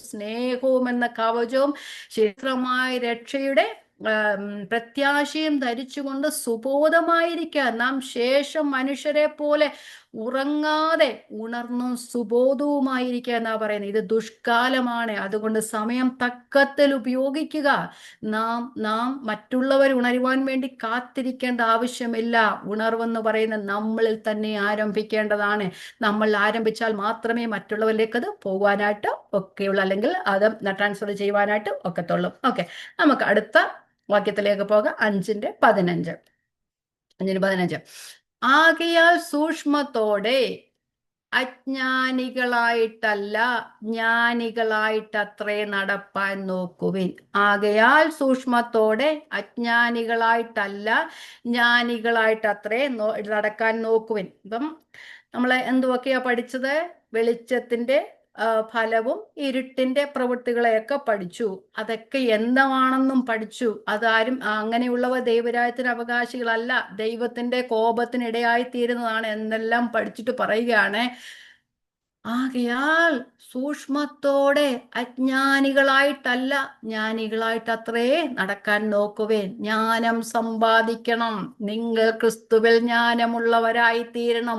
സ്നേഹവും എന്ന കവചവും ശീഘ്രമായ രക്ഷയുടെ പ്രത്യാശയും ധരിച്ചുകൊണ്ട് സുബോധമായിരിക്കുക. നാം ശേഷം മനുഷ്യരെ പോലെ ഉറങ്ങാതെ ഉണർന്നും സുബോധവുമായിരിക്കുക എന്നാ പറയുന്നത്. ഇത് ദുഷ്കാലമാണ്. അതുകൊണ്ട് സമയം തക്കത്തിൽ ഉപയോഗിക്കുക. നാം മറ്റുള്ളവർ ഉണരുവാൻ വേണ്ടി കാത്തിരിക്കേണ്ട ആവശ്യമില്ല. ഉണർവെന്ന് പറയുന്നത് നമ്മളിൽ തന്നെ ആരംഭിക്കേണ്ടതാണ്. നമ്മൾ ആരംഭിച്ചാൽ മാത്രമേ മറ്റുള്ളവരിലേക്ക് അത് പോകാനായിട്ട് ഒക്കെയുള്ളൂ, അല്ലെങ്കിൽ അത് ട്രാൻസ്ഫർ ചെയ്യുവാനായിട്ട് ഒക്കത്തുള്ളൂ. ഓക്കെ, നമുക്ക് അടുത്ത വാക്യത്തിലേക്ക് പോകാം. 5:15. 5:15. ആകയാൽ സൂക്ഷ്മത്തോടെ അജ്ഞാനികളായിട്ടല്ല ജ്ഞാനികളായിട്ടത്രേ നടപ്പാൻ നോക്കുവിൻ. ആകയാൽ സൂക്ഷ്മത്തോടെ അജ്ഞാനികളായിട്ടല്ല ജ്ഞാനികളായിട്ടത്രേ നടക്കാൻ നോക്കുവിൻ. ഇപ്പം നമ്മൾ എന്തുവൊക്കെയാ പഠിച്ചത്? വെളിച്ചത്തിന്റെ ഫലവും ഇരുട്ടിന്റെ പ്രവൃത്തികളെയൊക്കെ പഠിച്ചു. അതൊക്കെ എന്താണെന്നും പഠിച്ചു. അതാരും അങ്ങനെയുള്ളവർ ദൈവരാജ്യത്തിന് അവകാശികളല്ല, ദൈവത്തിന്റെ കോപത്തിനിടയായി തീരുന്നതാണ് എന്നെല്ലാം പഠിച്ചിട്ട് പറയുകയാണ്. ആകയാൽ സൂക്ഷ്മത്തോടെ അജ്ഞാനികളായിട്ടല്ല ജ്ഞാനികളായിട്ടത്രേ നടക്കാൻ നോക്കുവേൻ. ജ്ഞാനം സമ്പാദിക്കണം. നിങ്ങൾ ക്രിസ്തുവിൽ ജ്ഞാനമുള്ളവരായി തീരണം,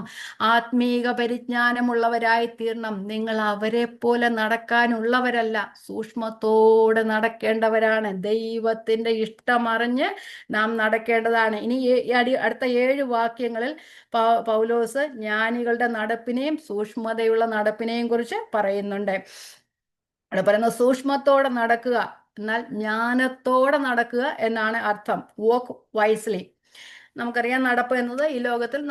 ആത്മീക പരിജ്ഞാനമുള്ളവരായി തീരണം. നിങ്ങൾ അവരെ പോലെ നടക്കാനുള്ളവരല്ല, സൂക്ഷ്മത്തോടെ നടക്കേണ്ടവരാണ്. ദൈവത്തിന്റെ ഇഷ്ടമറിഞ്ഞ് നാം നടക്കേണ്ടതാണ്. ഇനി അടുത്ത 7 വാക്യങ്ങളിൽ പൗലോസ് ജ്ഞാനികളുടെ നടപ്പിനെയും സൂക്ഷ്മതയുള്ള നടപ്പിനെയും കുറിച്ച് പറയുന്നുണ്ട്. അവിടെ പറയുന്നത് സൂക്ഷ്മത്തോടെ നടക്കുക എന്നാൽ ജ്ഞാനത്തോടെ നടക്കുക എന്നാണ് അർത്ഥം. Walk wisely. നമുക്കറിയാം, നടപ്പ് എന്നത് ഈ ലോകത്തിൽ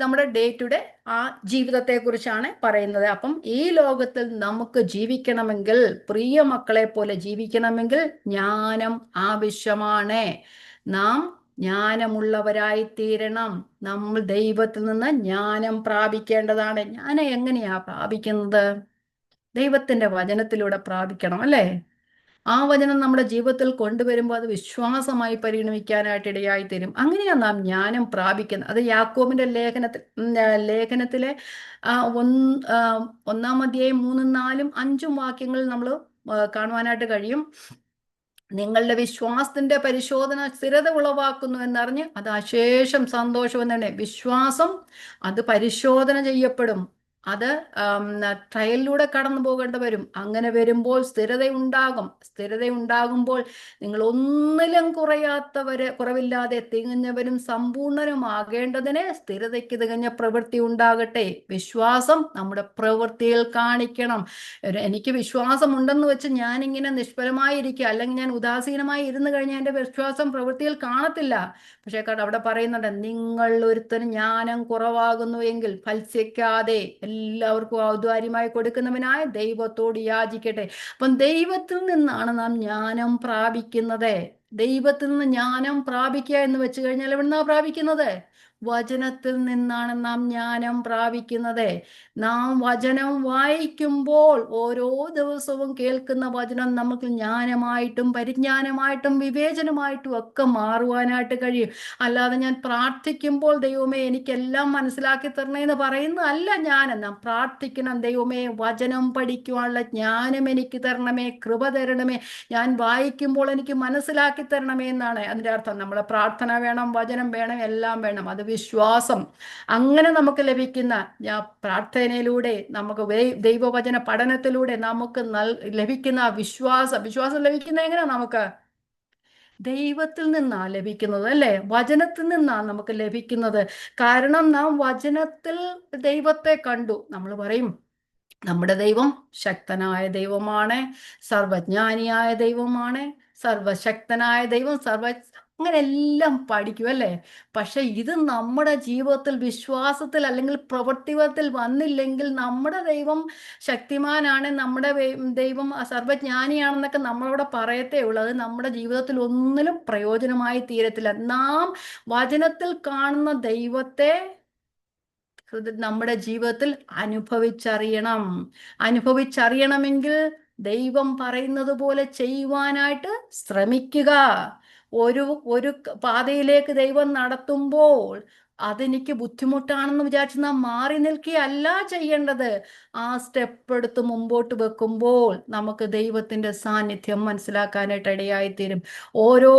നമ്മുടെ ഡേ ടു ഡേ ആ ജീവിതത്തെ കുറിച്ചാണ് പറയുന്നത്. അപ്പം ഈ ലോകത്തിൽ നമുക്ക് ജീവിക്കണമെങ്കിൽ, പ്രിയ മക്കളെ പോലെ ജീവിക്കണമെങ്കിൽ ജ്ഞാനം ആവശ്യമാണ്. നാം ജ്ഞാനമുള്ളവരായി തീരണം. നമ്മൾ ദൈവത്തിൽ നിന്ന് ജ്ഞാനം പ്രാപിക്കേണ്ടതാണ്. ജ്ഞാനം എങ്ങനെയാ പ്രാപിക്കുന്നത്? ദൈവത്തിന്റെ വചനത്തിലൂടെ പ്രാപിക്കണം, അല്ലേ? ആ വചനം നമ്മുടെ ജീവിതത്തിൽ കൊണ്ടുവരുമ്പോൾ അത് വിശ്വാസമായി പരിഗണിക്കാനായിട്ട് ഇടയായി തീരും. അങ്ങനെയാണ് നാം ജ്ഞാനം പ്രാപിക്കുന്നത്. അത് യാക്കോബിന്റെ ലേഖനത്തിലെ 1-ാം അധ്യായം 3, 4, 5 വാക്യങ്ങളിൽ നമ്മൾ കാണുവാനായിട്ട് കഴിയും. നിങ്ങളുടെ വിശ്വാസത്തിന്റെ പരിശോധന സ്ഥിരത ഉളവാക്കുന്നു എന്നറിഞ്ഞ് അത് അശേഷം സന്തോഷം എന്നാണ്. വിശ്വാസം അത് പരിശോധന ചെയ്യപ്പെടും. അത് ട്രയലിലൂടെ കടന്നു പോകേണ്ടി വരും. അങ്ങനെ വരുമ്പോൾ സ്ഥിരതയുണ്ടാകും. സ്ഥിരതയുണ്ടാകുമ്പോൾ നിങ്ങൾ ഒന്നിലും കുറവില്ലാതെ തികഞ്ഞവരും സമ്പൂർണരുമാകേണ്ടതിന് സ്ഥിരതയ്ക്ക് തികഞ്ഞ പ്രവൃത്തി ഉണ്ടാകട്ടെ. വിശ്വാസം നമ്മുടെ പ്രവൃത്തിയിൽ കാണിക്കണം. എനിക്ക് വിശ്വാസം ഉണ്ടെന്ന് വെച്ച് ഞാനിങ്ങനെ നിഷ്ഫലമായിരിക്കുക, അല്ലെങ്കിൽ ഞാൻ ഉദാസീനമായി ഇരുന്ന് കഴിഞ്ഞാൽ എൻ്റെ വിശ്വാസം പ്രവൃത്തിയിൽ കാണത്തില്ല. പക്ഷേ അവിടെ പറയുന്നുണ്ട്, നിങ്ങൾ ഒരുത്തന് ജ്ഞാനം കുറവാകുന്നു എങ്കിൽ ഫത്സിക്കാതെ എല്ലാവർക്കും ഔദാര്യമായി കൊടുക്കുന്നവനായ ദൈവത്തോട് യാചിക്കട്ടെ. അപ്പം ദൈവത്തിൽ നിന്നാണ് നാം ജ്ഞാനം പ്രാപിക്കുന്നത്. ദൈവത്തിൽ നിന്ന് ജ്ഞാനം പ്രാപിക്കുക എന്ന് വെച്ച് കഴിഞ്ഞാൽ എവിടുന്നാ പ്രാപിക്കുന്നത്? വചനത്തിൽ നിന്നാണ് നാം ജ്ഞാനം പ്രാപിക്കുന്നത്. നാം വചനം വായിക്കുമ്പോൾ ഓരോ ദിവസവും കേൾക്കുന്ന വചനം നമുക്ക് ജ്ഞാനമായിട്ടും പരിജ്ഞാനമായിട്ടും വിവേചനമായിട്ടും ഒക്കെ മാറുവാനായിട്ട് കഴിയും. അല്ലാതെ ഞാൻ പ്രാർത്ഥിക്കുമ്പോൾ ദൈവമേ എനിക്കെല്ലാം മനസ്സിലാക്കി തരണേ എന്ന് പറയുന്നതല്ല ജ്ഞാനം. നാം പ്രാർത്ഥിക്കണം, ദൈവമേ വചനം പഠിക്കുവാനുള്ള ജ്ഞാനം എനിക്ക് തരണമേ, കൃപ തരണമേ, ഞാൻ വായിക്കുമ്പോൾ എനിക്ക് മനസ്സിലാക്കി തരണമേ എന്നാണ് അതിൻ്റെ അർത്ഥം. നമ്മളെ പ്രാർത്ഥന വേണം, വചനം വേണം, എല്ലാം വേണം. അത് വിശ്വാസം. അങ്ങനെ നമുക്ക് ലഭിക്കുന്ന പ്രാർത്ഥനയിലൂടെ, നമുക്ക് ദൈവവചന പഠനത്തിലൂടെ നമുക്ക് ലഭിക്കുന്ന വിശ്വാസം ലഭിക്കുന്ന എങ്ങനെയാ? നമുക്ക് ദൈവത്തിൽ നിന്നാണ് ലഭിക്കുന്നത്, അല്ലേ? വചനത്തിൽ നിന്നാണ് നമുക്ക് ലഭിക്കുന്നത്. കാരണം നാം വചനത്തിൽ ദൈവത്തെ കണ്ടു. നമ്മൾ പറയും നമ്മുടെ ദൈവം ശക്തനായ ദൈവമാണ്, സർവജ്ഞാനിയായ ദൈവമാണ്, സർവശക്തനായ ദൈവം, അങ്ങനെ എല്ലാം പഠിക്കും, അല്ലേ? പക്ഷെ ഇത് നമ്മുടെ ജീവിതത്തിൽ വിശ്വാസത്തിൽ അല്ലെങ്കിൽ പ്രവൃത്തിത്തിൽ വന്നില്ലെങ്കിൽ നമ്മുടെ ദൈവം ശക്തിമാനാണ്, നമ്മുടെ ദൈവം സർവജ്ഞാനിയാണെന്നൊക്കെ നമ്മളവിടെ പറയത്തേ ഉള്ളൂ. അത് നമ്മുടെ ജീവിതത്തിൽ ഒന്നിലും പ്രയോജനമായി തീരത്തില്ല. നാം വചനത്തിൽ കാണുന്ന ദൈവത്തെ നമ്മുടെ ജീവിതത്തിൽ അനുഭവിച്ചറിയണമെങ്കിൽ ദൈവം പറയുന്നത് പോലെ ചെയ്യുവാനായിട്ട് ശ്രമിക്കുക. ഒരു പാതയിലേക്ക് ദൈവം നടത്തുമ്പോൾ അതെനിക്ക് ബുദ്ധിമുട്ടാണെന്ന് വിചാരിച്ച് നാം മാറി നിൽക്കുകയല്ല ചെയ്യേണ്ടത്. ആ സ്റ്റെപ്പ് എടുത്ത് മുമ്പോട്ട് വെക്കുമ്പോൾ നമുക്ക് ദൈവത്തിന്റെ സാന്നിധ്യം മനസ്സിലാക്കാനായിട്ട് ഇടയായിത്തീരും. ഓരോ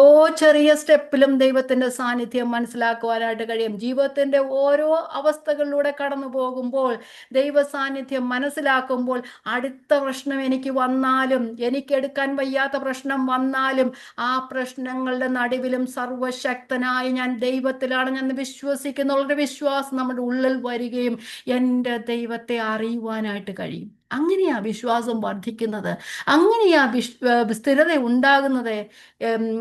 ചെറിയ സ്റ്റെപ്പിലും ദൈവത്തിന്റെ സാന്നിധ്യം മനസ്സിലാക്കുവാനായിട്ട് കഴിയും. ജീവിതത്തിന്റെ ഓരോ അവസ്ഥകളിലൂടെ കടന്നു പോകുമ്പോൾ ദൈവ സാന്നിധ്യം മനസ്സിലാക്കുമ്പോൾ അടുത്ത പ്രശ്നം എനിക്ക് വന്നാലും, എനിക്കെടുക്കാൻ വയ്യാത്ത പ്രശ്നം വന്നാലും, ആ പ്രശ്നങ്ങളുടെ നടുവിലും സർവശക്തനായ ഞാൻ ദൈവത്തിലാണ് ഞാൻ വിശ്വസിക്കുന്നുള്ളൊരു വിശ്വാസം നമ്മുടെ ഉള്ളിൽ വരികയും എൻ്റെ ദൈവത്തെ അറിയുവാനായിട്ട് കഴിയും. അങ്ങനെയാ വിശ്വാസം വർദ്ധിക്കുന്നത്. അങ്ങനെയാ സ്ഥിരത ഉണ്ടാകുന്നത്.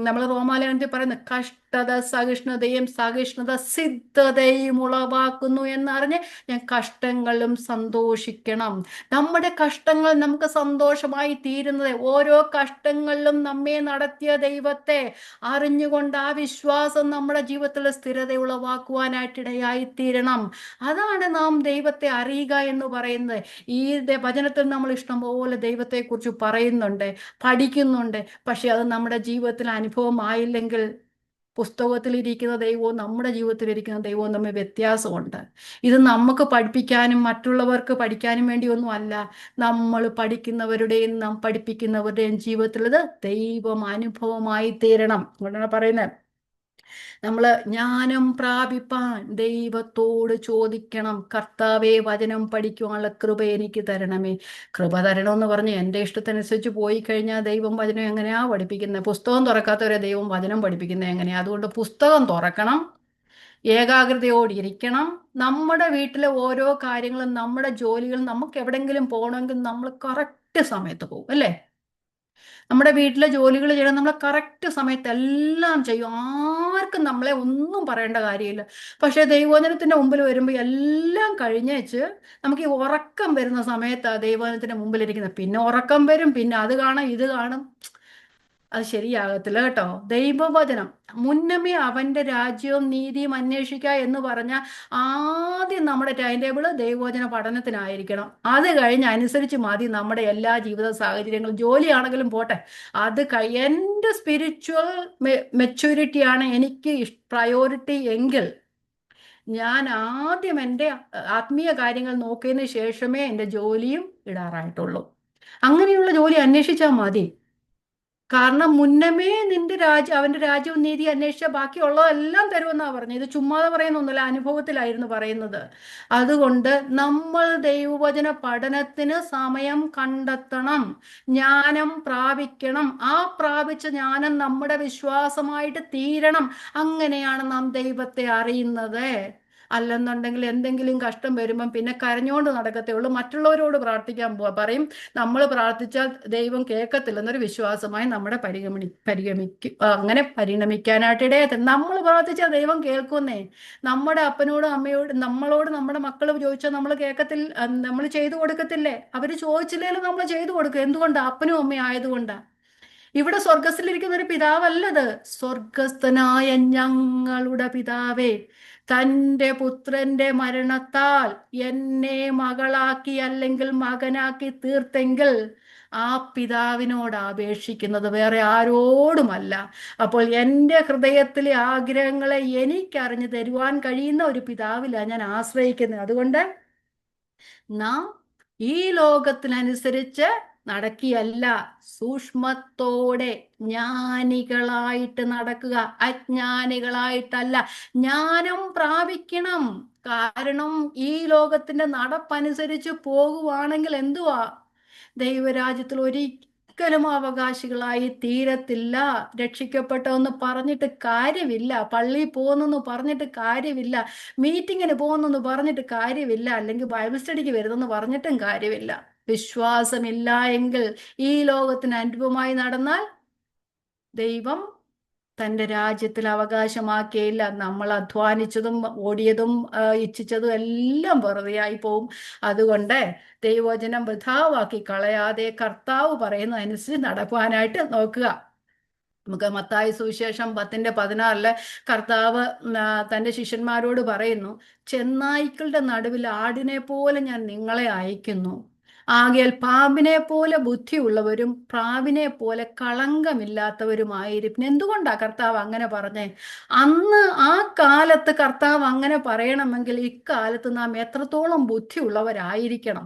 നമ്മൾ റോമാലേഖനത്തിൽ പറയുന്ന കഷ്ടത സഹിഷ്ണുതയും സഹിഷ്ണുത സിദ്ധതയും ഉളവാക്കുന്നു എന്നറിഞ്ഞ് ഞാൻ കഷ്ടങ്ങളും സന്തോഷിക്കണം. നമ്മുടെ കഷ്ടങ്ങൾ നമുക്ക് സന്തോഷമായി തീരുന്നത് ഓരോ കഷ്ടങ്ങളിലും നമ്മെ നടത്തിയ ദൈവത്തെ അറിഞ്ഞുകൊണ്ട് ആ വിശ്വാസം നമ്മുടെ ജീവിതത്തിൽ സ്ഥിരത ഉളവാക്കുവാനായിട്ടിടയായി തീരണം. അതാണ് നാം ദൈവത്തെ അറിയുക എന്ന് പറയുന്നത്. ഈ വചനത്തിൽ നമ്മൾ ഇഷ്ടംപോലെ ദൈവത്തെക്കുറിച്ച് പറയുന്നുണ്ട്, പഠിക്കുന്നുണ്ട്. പക്ഷെ അത് നമ്മുടെ ജീവിതത്തിൽ അനുഭവമായില്ലെങ്കിൽ പുസ്തകത്തിലിരിക്കുന്ന ദൈവവും നമ്മുടെ ജീവിതത്തിലിരിക്കുന്ന ദൈവവും തമ്മിൽ വ്യത്യാസമുണ്ട്. ഇത് നമുക്ക് പഠിപ്പിക്കാനും മറ്റുള്ളവർക്ക് പഠിക്കാനും വേണ്ടിയൊന്നും അല്ല. നമ്മൾ പഠിക്കുന്നവരുടെയും നാം പഠിപ്പിക്കുന്നവരുടെയും ജീവിതത്തിൽ ഇത് ദൈവം അനുഭവമായി തീരണം. അതുകൊണ്ടാണ് പറയുന്നത്, നമ്മൾ ജ്ഞാനം പ്രാപിപ്പാൻ ദൈവത്തോട് ചോദിക്കണം, കർത്താവേ വചനം പഠിക്കുവാനുള്ള കൃപ എനിക്ക് തരണമേ. കൃപ തരണമെന്ന് പറഞ്ഞ് എൻ്റെ ഇഷ്ടത്തിനനുസരിച്ച് പോയി കഴിഞ്ഞാൽ ദൈവം വചനം എങ്ങനെയാ പഠിപ്പിക്കുന്നത്? പുസ്തകം തുറക്കാത്തവരെ ദൈവം വചനം പഠിപ്പിക്കുന്നത് എങ്ങനെയാ? അതുകൊണ്ട് പുസ്തകം തുറക്കണം, ഏകാഗ്രതയോടിരിക്കണം. നമ്മുടെ വീട്ടിലെ ഓരോ കാര്യങ്ങളും നമ്മുടെ ജോലികളും നമുക്ക് എവിടെങ്കിലും പോകണമെങ്കിൽ നമ്മൾ കറക്റ്റ് സമയത്ത് പോകും, അല്ലേ? നമ്മുടെ വീട്ടിലെ ജോലികൾ ചെയ്യണം, നമ്മൾ കറക്റ്റ് സമയത്ത് എല്ലാം ചെയ്യും. ആർക്കും നമ്മളെ ഒന്നും പറയേണ്ട കാര്യമില്ല. പക്ഷെ ദൈവവചനത്തിന്റെ മുമ്പിൽ വരുമ്പോൾ എല്ലാം കഴിഞ്ഞേച്ച് നമുക്ക് ഈ ഉറക്കം വരുന്ന സമയത്താണ് ദൈവവചനത്തിന്റെ മുമ്പിൽ ഇരിക്കുന്നത്. പിന്നെ ഉറക്കം വരും, പിന്നെ അത് കാണാം ഇത് കാണും. അത് ശരിയാകത്തില്ല കേട്ടോ. ദൈവവചനം മുന്നമേ അവന്റെ രാജ്യവും നീതിയും അന്വേഷിക്കുക എന്ന് പറഞ്ഞാൽ ആദ്യം നമ്മുടെ ടൈം ടേബിള് ദൈവവചന പഠനത്തിനായിരിക്കണം. അത് കഴിഞ്ഞ് അനുസരിച്ച് മതി നമ്മുടെ എല്ലാ ജീവിത സാഹചര്യങ്ങളും. ജോലിയാണെങ്കിലും പോട്ടെ, അത് എൻ്റെ സ്പിരിച്വൽ മെച്യൂരിറ്റിയാണ് എനിക്ക് പ്രയോറിറ്റി എങ്കിൽ ഞാൻ ആദ്യം എൻ്റെ ആത്മീയ കാര്യങ്ങൾ നോക്കിയതിന് ശേഷമേ എൻ്റെ ജോലിയും ഇടാറായിട്ടുള്ളൂ. അങ്ങനെയുള്ള ജോലി അന്വേഷിച്ചാൽ മതി. കാരണം മുന്നമേ നിന്റെ അവന്റെ രാജ്യവും നീതി അന്വേഷിച്ച ബാക്കിയുള്ളതെല്ലാം തരുമെന്നാ പറഞ്ഞത്. ഇത് ചുമ്മാതെ പറയുന്നൊന്നുമില്ല, അനുഭവത്തിലായിരുന്നു പറയുന്നത്. അതുകൊണ്ട് നമ്മൾ ദൈവവചന പഠനത്തിന് സമയം കണ്ടെത്തണം, ജ്ഞാനം പ്രാപിക്കണം. ആ പ്രാപിച്ച ജ്ഞാനം നമ്മുടെ വിശ്വാസമായിട്ട് തീരണം. അങ്ങനെയാണ് നാം ദൈവത്തെ അറിയുന്നത്. അല്ലെന്നുണ്ടെങ്കിൽ എന്തെങ്കിലും കഷ്ടം വരുമ്പം പിന്നെ കരഞ്ഞുകൊണ്ട് നടക്കത്തേ ഉള്ളൂ. മറ്റുള്ളവരോട് പ്രാർത്ഥിക്കാൻ പറയും. നമ്മൾ പ്രാർത്ഥിച്ചാൽ ദൈവം കേൾക്കത്തില്ലെന്നൊരു വിശ്വാസമായി നമ്മുടെ അങ്ങനെ പരിണമിക്കാനായിട്ടിടയാ. നമ്മൾ പ്രാർത്ഥിച്ചാൽ ദൈവം കേൾക്കുന്നേ. നമ്മുടെ അപ്പനോടും അമ്മയോടും നമ്മളോട് നമ്മുടെ മക്കൾ ചോദിച്ചാൽ നമ്മൾ കേൾക്കത്തില്ല, നമ്മൾ ചെയ്തു കൊടുക്കത്തില്ലേ? അവര് ചോദിച്ചില്ലേലും നമ്മൾ ചെയ്തു കൊടുക്കും. എന്തുകൊണ്ടാ? അപ്പനും അമ്മയും ആയതുകൊണ്ടാ. ഇവിടെ സ്വർഗത്തിലിരിക്കുന്ന ഒരു പിതാവല്ലത്. സ്വർഗസ്ഥനായ ഞങ്ങളുടെ പിതാവേ, തൻ്റെ പുത്രന്റെ മരണത്താൽ എന്നെ മകളാക്കി അല്ലെങ്കിൽ മകനാക്കി തീർത്തെങ്കിൽ ആ പിതാവിനോട് അപേക്ഷിക്കുന്നത്, വേറെ ആരോടുമല്ല. അപ്പോൾ എൻ്റെ ഹൃദയത്തിലെ ആഗ്രഹങ്ങളെ എനിക്കറിഞ്ഞു തരുവാൻ കഴിയുന്ന ഒരു പിതാവിലാണ് ഞാൻ ആശ്രയിക്കുന്നത്. അതുകൊണ്ട് നാം ഈ ലോകത്തിനനുസരിച്ച് നടക്കിയല്ല, സൂക്ഷ്മത്തോടെ ജ്ഞാനികളായിട്ട് നടക്കുക, അജ്ഞാനികളായിട്ടല്ല. ജ്ഞാനം പ്രാപിക്കണം. കാരണം ഈ ലോകത്തിന്റെ നടപ്പനുസരിച്ച് പോകുവാണെങ്കിൽ എന്തുവാ? ദൈവരാജ്യത്തിൽ ഒരിക്കലും അവകാശികളായി തീരത്തില്ല. രക്ഷിക്കപ്പെട്ടതെന്ന് പറഞ്ഞിട്ട് കാര്യമില്ല, പള്ളിയിൽ പോകുന്നെന്ന് പറഞ്ഞിട്ട് കാര്യമില്ല, മീറ്റിങ്ങിന് പോകുന്നെന്ന് പറഞ്ഞിട്ട് കാര്യമില്ല, അല്ലെങ്കിൽ ബൈബിൾ സ്റ്റഡിക്ക് വരുന്നെന്ന് പറഞ്ഞിട്ടും കാര്യമില്ല. വിശ്വാസമില്ല എങ്കിൽ ഈ ലോകത്തിന് അനുരൂപമായി നടന്നാൽ ദൈവം തൻ്റെ രാജ്യത്തിൽ അവകാശമാക്കിയില്ല. നമ്മൾ അധ്വാനിച്ചതും ഓടിയതും ഇച്ഛിച്ചതും എല്ലാം വെറുതെയായി പോവും. അതുകൊണ്ട് ദൈവവചനം വൃഥാവാക്കി കളയാതെ കർത്താവ് പറയുന്നതനുസരിച്ച് നടക്കുവാനായിട്ട് നോക്കുക. നമുക്ക് മത്തായി സുവിശേഷം 10:16 കർത്താവ് തൻ്റെ ശിഷ്യന്മാരോട് പറയുന്നു, ചെന്നായ്ക്കളുടെ നടുവിൽ ആടിനെ പോലെ ഞാൻ നിങ്ങളെ അയക്കുന്നു. ആകയാൽ പാമ്പിനെ പോലെ ബുദ്ധിയുള്ളവരും പ്രാവിനെ പോലെ കളങ്കമില്ലാത്തവരുമായിരിക്കും. എന്തുകൊണ്ടാ കർത്താവ് അങ്ങനെ പറഞ്ഞേ? അന്ന് ആ കാലത്ത് കർത്താവ് അങ്ങനെ പറയണമെങ്കിൽ ഇക്കാലത്ത് നാം എത്രത്തോളം ബുദ്ധിയുള്ളവരായിരിക്കണം.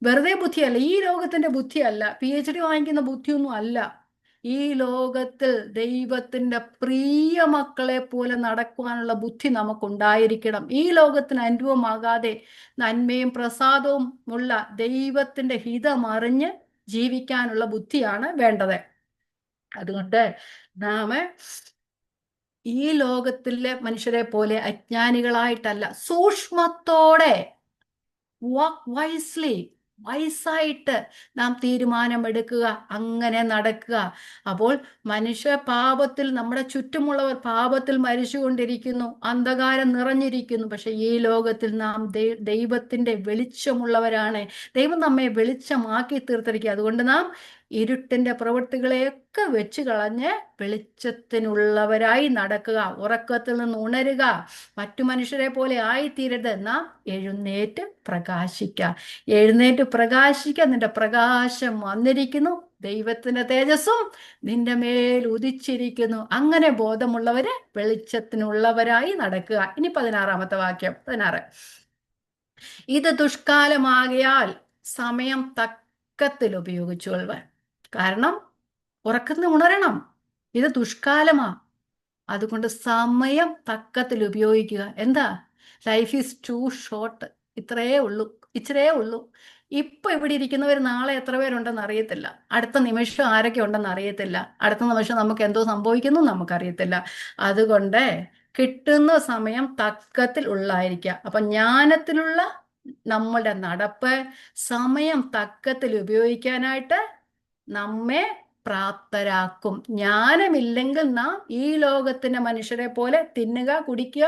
വെറുതെ ബുദ്ധിയല്ല, ഈ ലോകത്തിന്റെ ബുദ്ധിയല്ല, PhD വാങ്ങിക്കുന്ന ബുദ്ധിയൊന്നും അല്ല. ഈ ലോകത്തിൽ ദൈവത്തിന്റെ പ്രിയ മക്കളെ പോലെ നടക്കുവാനുള്ള ബുദ്ധി നമുക്കുണ്ടായിരിക്കണം. ഈ ലോകത്തിന് അനുഭവമാകാതെ നന്മയും പ്രസാദവും ഉള്ള ദൈവത്തിന്റെ ഹിതമറിഞ്ഞ് ജീവിക്കാനുള്ള ബുദ്ധിയാണ് വേണ്ടത്. അതുകൊണ്ട് നാം ഈ ലോകത്തിലെ മനുഷ്യരെ പോലെ അജ്ഞാനികളായിട്ടല്ല, സൂക്ഷ്മത്തോടെ, വാക്ക് വൈസ്ലി, വയസ്സായിട്ട് നാം തീരുമാനമെടുക്കുക, അങ്ങനെ നടക്കുക. അപ്പോൾ മനുഷ്യ പാപത്തിൽ, നമ്മുടെ ചുറ്റുമുള്ളവർ പാപത്തിൽ മരിച്ചുകൊണ്ടിരിക്കുന്നു, അന്ധകാരം നിറഞ്ഞിരിക്കുന്നു. പക്ഷെ ഈ ലോകത്തിൽ നാം ദൈവത്തിന്റെ വെളിച്ചമുള്ളവരാണ്. ദൈവം നമ്മെ വെളിച്ചമാക്കി തീർത്തിരിക്കുക. അതുകൊണ്ട് നാം ഇരുട്ടിന്റെ പ്രവൃത്തികളെയൊക്കെ വെച്ച് കളഞ്ഞ് വെളിച്ചത്തിനുള്ളവരായി നടക്കുക. ഉറക്കത്തിൽ നിന്ന് ഉണരുക. മറ്റു മനുഷ്യരെ പോലെ ആയിത്തീരരുത്. നാം എഴുന്നേറ്റ് പ്രകാശിക്കുക. എഴുന്നേറ്റ് പ്രകാശിക്കുക. നിന്റെ പ്രകാശം വന്നിരിക്കുന്നു, ദൈവത്തിന്റെ തേജസ്സും നിന്റെ മേൽ ഉദിച്ചിരിക്കുന്നു. അങ്ങനെ ബോധമുള്ളവര് വെളിച്ചത്തിനുള്ളവരായി നടക്കുക. ഇനി 16-ാമത്തെ വാക്യം, 16. ഇത് ദുഷ്കാലമാകയാൽ സമയം തക്കത്തിൽ ഉപയോഗിച്ചുകൊള്ളുവാൻ. കാരണം ഉറക്കത്തിന് ഉണരണം. ഇത് ദുഷ്കാലമാ. അതുകൊണ്ട് സമയം തക്കത്തിൽ ഉപയോഗിക്കുക. എന്താ? Life is too short. ഇത്രയേ ഉള്ളൂ, ഇച്ചിരേ ഉള്ളൂ. ഇപ്പൊ ഇവിടെ ഇരിക്കുന്നവർ നാളെ എത്ര പേരുണ്ടെന്ന് അറിയത്തില്ല. അടുത്ത നിമിഷം ആരൊക്കെ ഉണ്ടെന്ന് അറിയത്തില്ല. അടുത്ത നിമിഷം നമുക്ക് എന്തോ സംഭവിക്കുന്നു നമുക്കറിയത്തില്ല. അതുകൊണ്ട് കിട്ടുന്ന സമയം തക്കത്തിൽ ഉള്ളായിരിക്കുക. അപ്പൊ ജ്ഞാനത്തിലുള്ള നമ്മളുടെ നടപ്പ് സമയം തക്കത്തിൽ ഉപയോഗിക്കാനായിട്ട് നമ്മെ പ്രാപ്തരാക്കും. ജ്ഞാനമില്ലെങ്കിൽ നാം ഈ ലോകത്തിന്റെ മനുഷ്യരെ പോലെ തിന്നുക, കുടിക്കുക,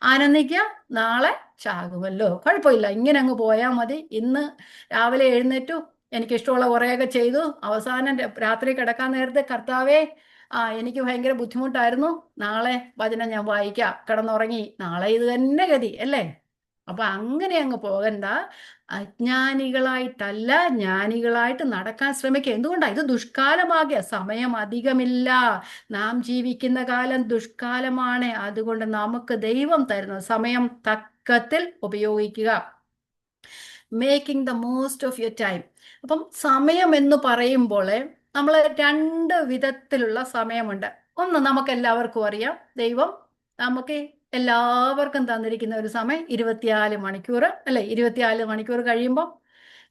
ആനന്ദിക്കുക, നാളെ ചാകുമല്ലോ. കുഴപ്പമില്ല, ഇങ്ങനെ അങ്ങ് പോയാൽ മതി. ഇന്ന് രാവിലെ എഴുന്നേറ്റു, എനിക്കിഷ്ടമുള്ള കുറേയൊക്കെ ചെയ്തു, അവസാനം രാത്രി കിടക്കാൻ നേരത്തെ കർത്താവേ, എനിക്ക് ഭയങ്കര ബുദ്ധിമുട്ടായിരുന്നു, നാളെ വചനം ഞാൻ വായിക്കാം, കിടന്നുറങ്ങി, നാളെ ഇത് തന്നെ ഗതി അല്ലേ? അപ്പൊ അങ്ങനെ അങ്ങ് പോകണ്ട. അജ്ഞാനികളായിട്ടല്ല, ജ്ഞാനികളായിട്ട് നടക്കാൻ ശ്രമിക്കുക. എന്തുകൊണ്ടാണ്? ഇത് ദുഷ്കാലമാകിയ, സമയം അധികമില്ല. നാം ജീവിക്കുന്ന കാലം ദുഷ്കാലമാണ്. അതുകൊണ്ട് നമുക്ക് ദൈവം തരുന്ന സമയം തക്കത്തിൽ ഉപയോഗിക്കുക. Making the most of your time. അപ്പം സമയം എന്ന് പറയുമ്പോൾ നമ്മൾ രണ്ട് വിധത്തിലുള്ള സമയമുണ്ട്. ഒന്ന്, നമുക്ക് എല്ലാവർക്കും അറിയാം, ദൈവം നമുക്ക് എല്ലാവർക്കും തന്നിരിക്കുന്ന ഒരു സമയം 24 മണിക്കൂർ അല്ലെ? 24 മണിക്കൂർ കഴിയുമ്പോൾ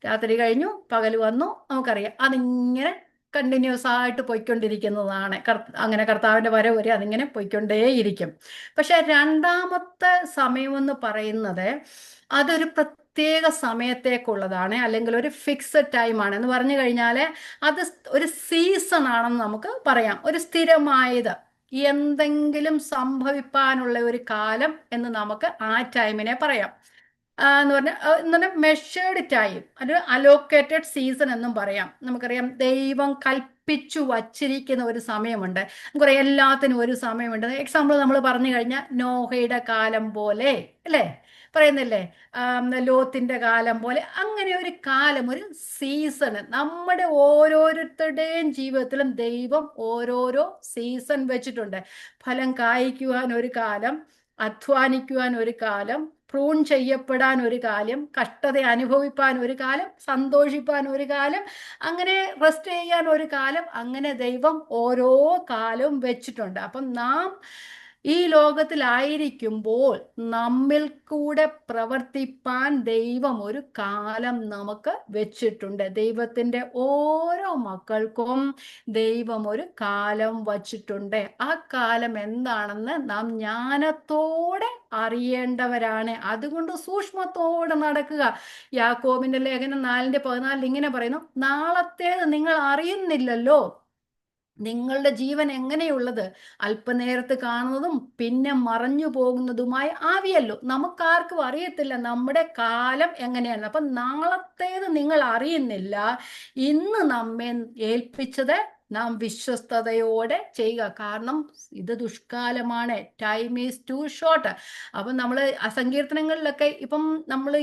രാത്രി കഴിഞ്ഞു, പകൽ വന്നു, നമുക്കറിയാം. അതിങ്ങനെ കണ്ടിന്യൂസ് ആയിട്ട് പോയിക്കൊണ്ടിരിക്കുന്നതാണ്. അങ്ങനെ കർത്താവിന്റെ വരവ് വരെ അതിങ്ങനെ പോയിക്കൊണ്ടേയിരിക്കും. പക്ഷെ രണ്ടാമത്തെ സമയമെന്ന് പറയുന്നത് അതൊരു പ്രത്യേക സമയത്തേക്കുള്ളതാണ്, അല്ലെങ്കിൽ ഒരു ഫിക്സഡ് ടൈമാണ്. എന്ന് പറഞ്ഞു കഴിഞ്ഞാൽ അത് ഒരു സീസൺ ആണെന്ന് നമുക്ക് പറയാം. ഒരു സ്ഥിരമായത്, എന്തെങ്കിലും സംഭവിപ്പാനുള്ള ഒരു കാലം എന്ന് നമുക്ക് ആ ടൈമിനെ പറയാം. എന്ന് പറഞ്ഞാൽ മെഷേർഡ് ടൈം, ഒരു അലോക്കേറ്റഡ് സീസൺ എന്നും പറയാം. നമുക്കറിയാം, ദൈവം കൽപ്പിച്ചു വച്ചിരിക്കുന്ന ഒരു സമയമുണ്ട്. നമുക്കറിയാം, എല്ലാത്തിനും ഒരു സമയമുണ്ട്. എക്സാമ്പിൾ നമ്മൾ പറഞ്ഞു കഴിഞ്ഞാൽ നോഹയുടെ കാലം പോലെ അല്ലേ പറയുന്നില്ലേ? ലോത്തിന്റെ കാലം പോലെ. അങ്ങനെ ഒരു കാലം, ഒരു സീസണ് നമ്മുടെ ഓരോരുത്തരുടെയും ജീവിതത്തിലും ദൈവം ഓരോരോ സീസൺ വെച്ചിട്ടുണ്ട്. ഫലം കായ്ക്കുവാൻ ഒരു കാലം, അധ്വാനിക്കുവാൻ ഒരു കാലം, പ്രൂൺ ചെയ്യപ്പെടാൻ ഒരു കാലം, കഷ്ടത അനുഭവിപ്പാൻ ഒരു കാലം, സന്തോഷിപ്പാൻ ഒരു കാലം, അങ്ങനെ റെസ്റ്റ് ചെയ്യാൻ ഒരു കാലം. അങ്ങനെ ദൈവം ഓരോ കാലവും വെച്ചിട്ടുണ്ട്. അപ്പം നാം ഈ ലോകത്തിലായിരിക്കുമ്പോൾ നമ്മിൽ കൂടെ പ്രവർത്തിപ്പാൻ ദൈവം ഒരു കാലം നമുക്ക് വെച്ചിട്ടുണ്ട്. ദൈവത്തിന്റെ ഓരോ മക്കൾക്കും ദൈവം ഒരു കാലം വച്ചിട്ടുണ്ട്. ആ കാലം എന്താണെന്ന് നാം ജ്ഞാനത്തോടെ അറിയേണ്ടവരാണ്. അതുകൊണ്ട് സൂക്ഷ്മത്തോടെ നടക്കുക. യാക്കോബിന്റെ ലേഖനം 4:14 ഇങ്ങനെ പറയുന്നു, നാളത്തേത് നിങ്ങൾ അറിയുന്നില്ലല്ലോ, നിങ്ങളുടെ ജീവൻ എങ്ങനെയുള്ളത്, അല്പനേരത്ത് കാണുന്നതും പിന്നെ മറഞ്ഞു പോകുന്നതുമായ ആവിയല്ലോ. നമുക്കാർക്കും അറിയത്തില്ല നമ്മുടെ കാലം എങ്ങനെയാണ്. അപ്പൊ നാളത്തേത് നിങ്ങൾ അറിയുന്നില്ല. ഇന്ന് നമ്മെ ഏൽപ്പിച്ചത് നാം വിശ്വസ്തയോടെ ചെയ്യുക. കാരണം ഇത് ദുഷ്കാലമാണ്. Time is too short. അപ്പം നമ്മൾ സങ്കീർത്തനങ്ങളിലൊക്കെ ഇപ്പം നമ്മൾ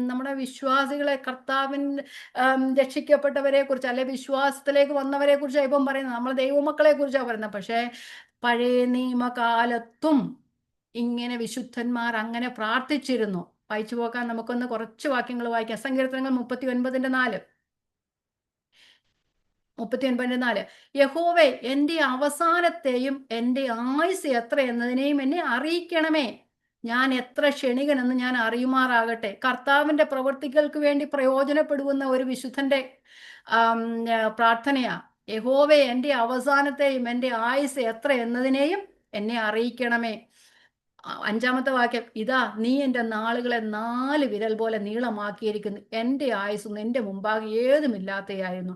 നമ്മുടെ വിശ്വാസികളെ, കർത്താവിൻ രക്ഷിക്കപ്പെട്ടവരെ കുറിച്ച്, അല്ലെ വിശ്വാസത്തിലേക്ക് വന്നവരെ കുറിച്ച് ഇപ്പം പറയുന്നത്, നമ്മൾ ദൈവമക്കളെ കുറിച്ചാണ് പറയുന്നത്. പക്ഷേ പഴയ നിയമകാലത്തും ഇങ്ങനെ വിശുദ്ധന്മാർ അങ്ങനെ പ്രാർത്ഥിച്ചിരുന്നു. വായിച്ചു പോക്കാൻ നമുക്കൊന്ന് കുറച്ച് വാക്യങ്ങൾ വായിക്കാം. സങ്കീർത്തനങ്ങൾ 39:4. 39:4. യഹോവേ, എൻ്റെ അവസാനത്തെയും എൻ്റെ ആയുസ് എത്ര എന്നതിനെയും എന്നെ അറിയിക്കണമേ. ഞാൻ എത്ര ക്ഷണികനെന്ന് ഞാൻ അറിയുമാറാകട്ടെ. കർത്താവിന്റെ പ്രവൃത്തികൾക്ക് വേണ്ടി പ്രയോജനപ്പെടുന്ന ഒരു വിശുദ്ധന്റെ പ്രാർത്ഥനയാ. യഹോവേ, എൻ്റെ അവസാനത്തെയും എൻ്റെ ആയുസ് എത്ര എന്നതിനെയും എന്നെ അറിയിക്കണമേ. അഞ്ചാമത്തെ വാക്യം, ഇതാ നീ എൻ്റെ നാളുകളെ 4 വിരൽ പോലെ നീളമാക്കിയിരിക്കുന്നു, എൻ്റെ ആയുസ് എൻ്റെ മുമ്പാകെ ഏതുമില്ലാത്തയായിരുന്നു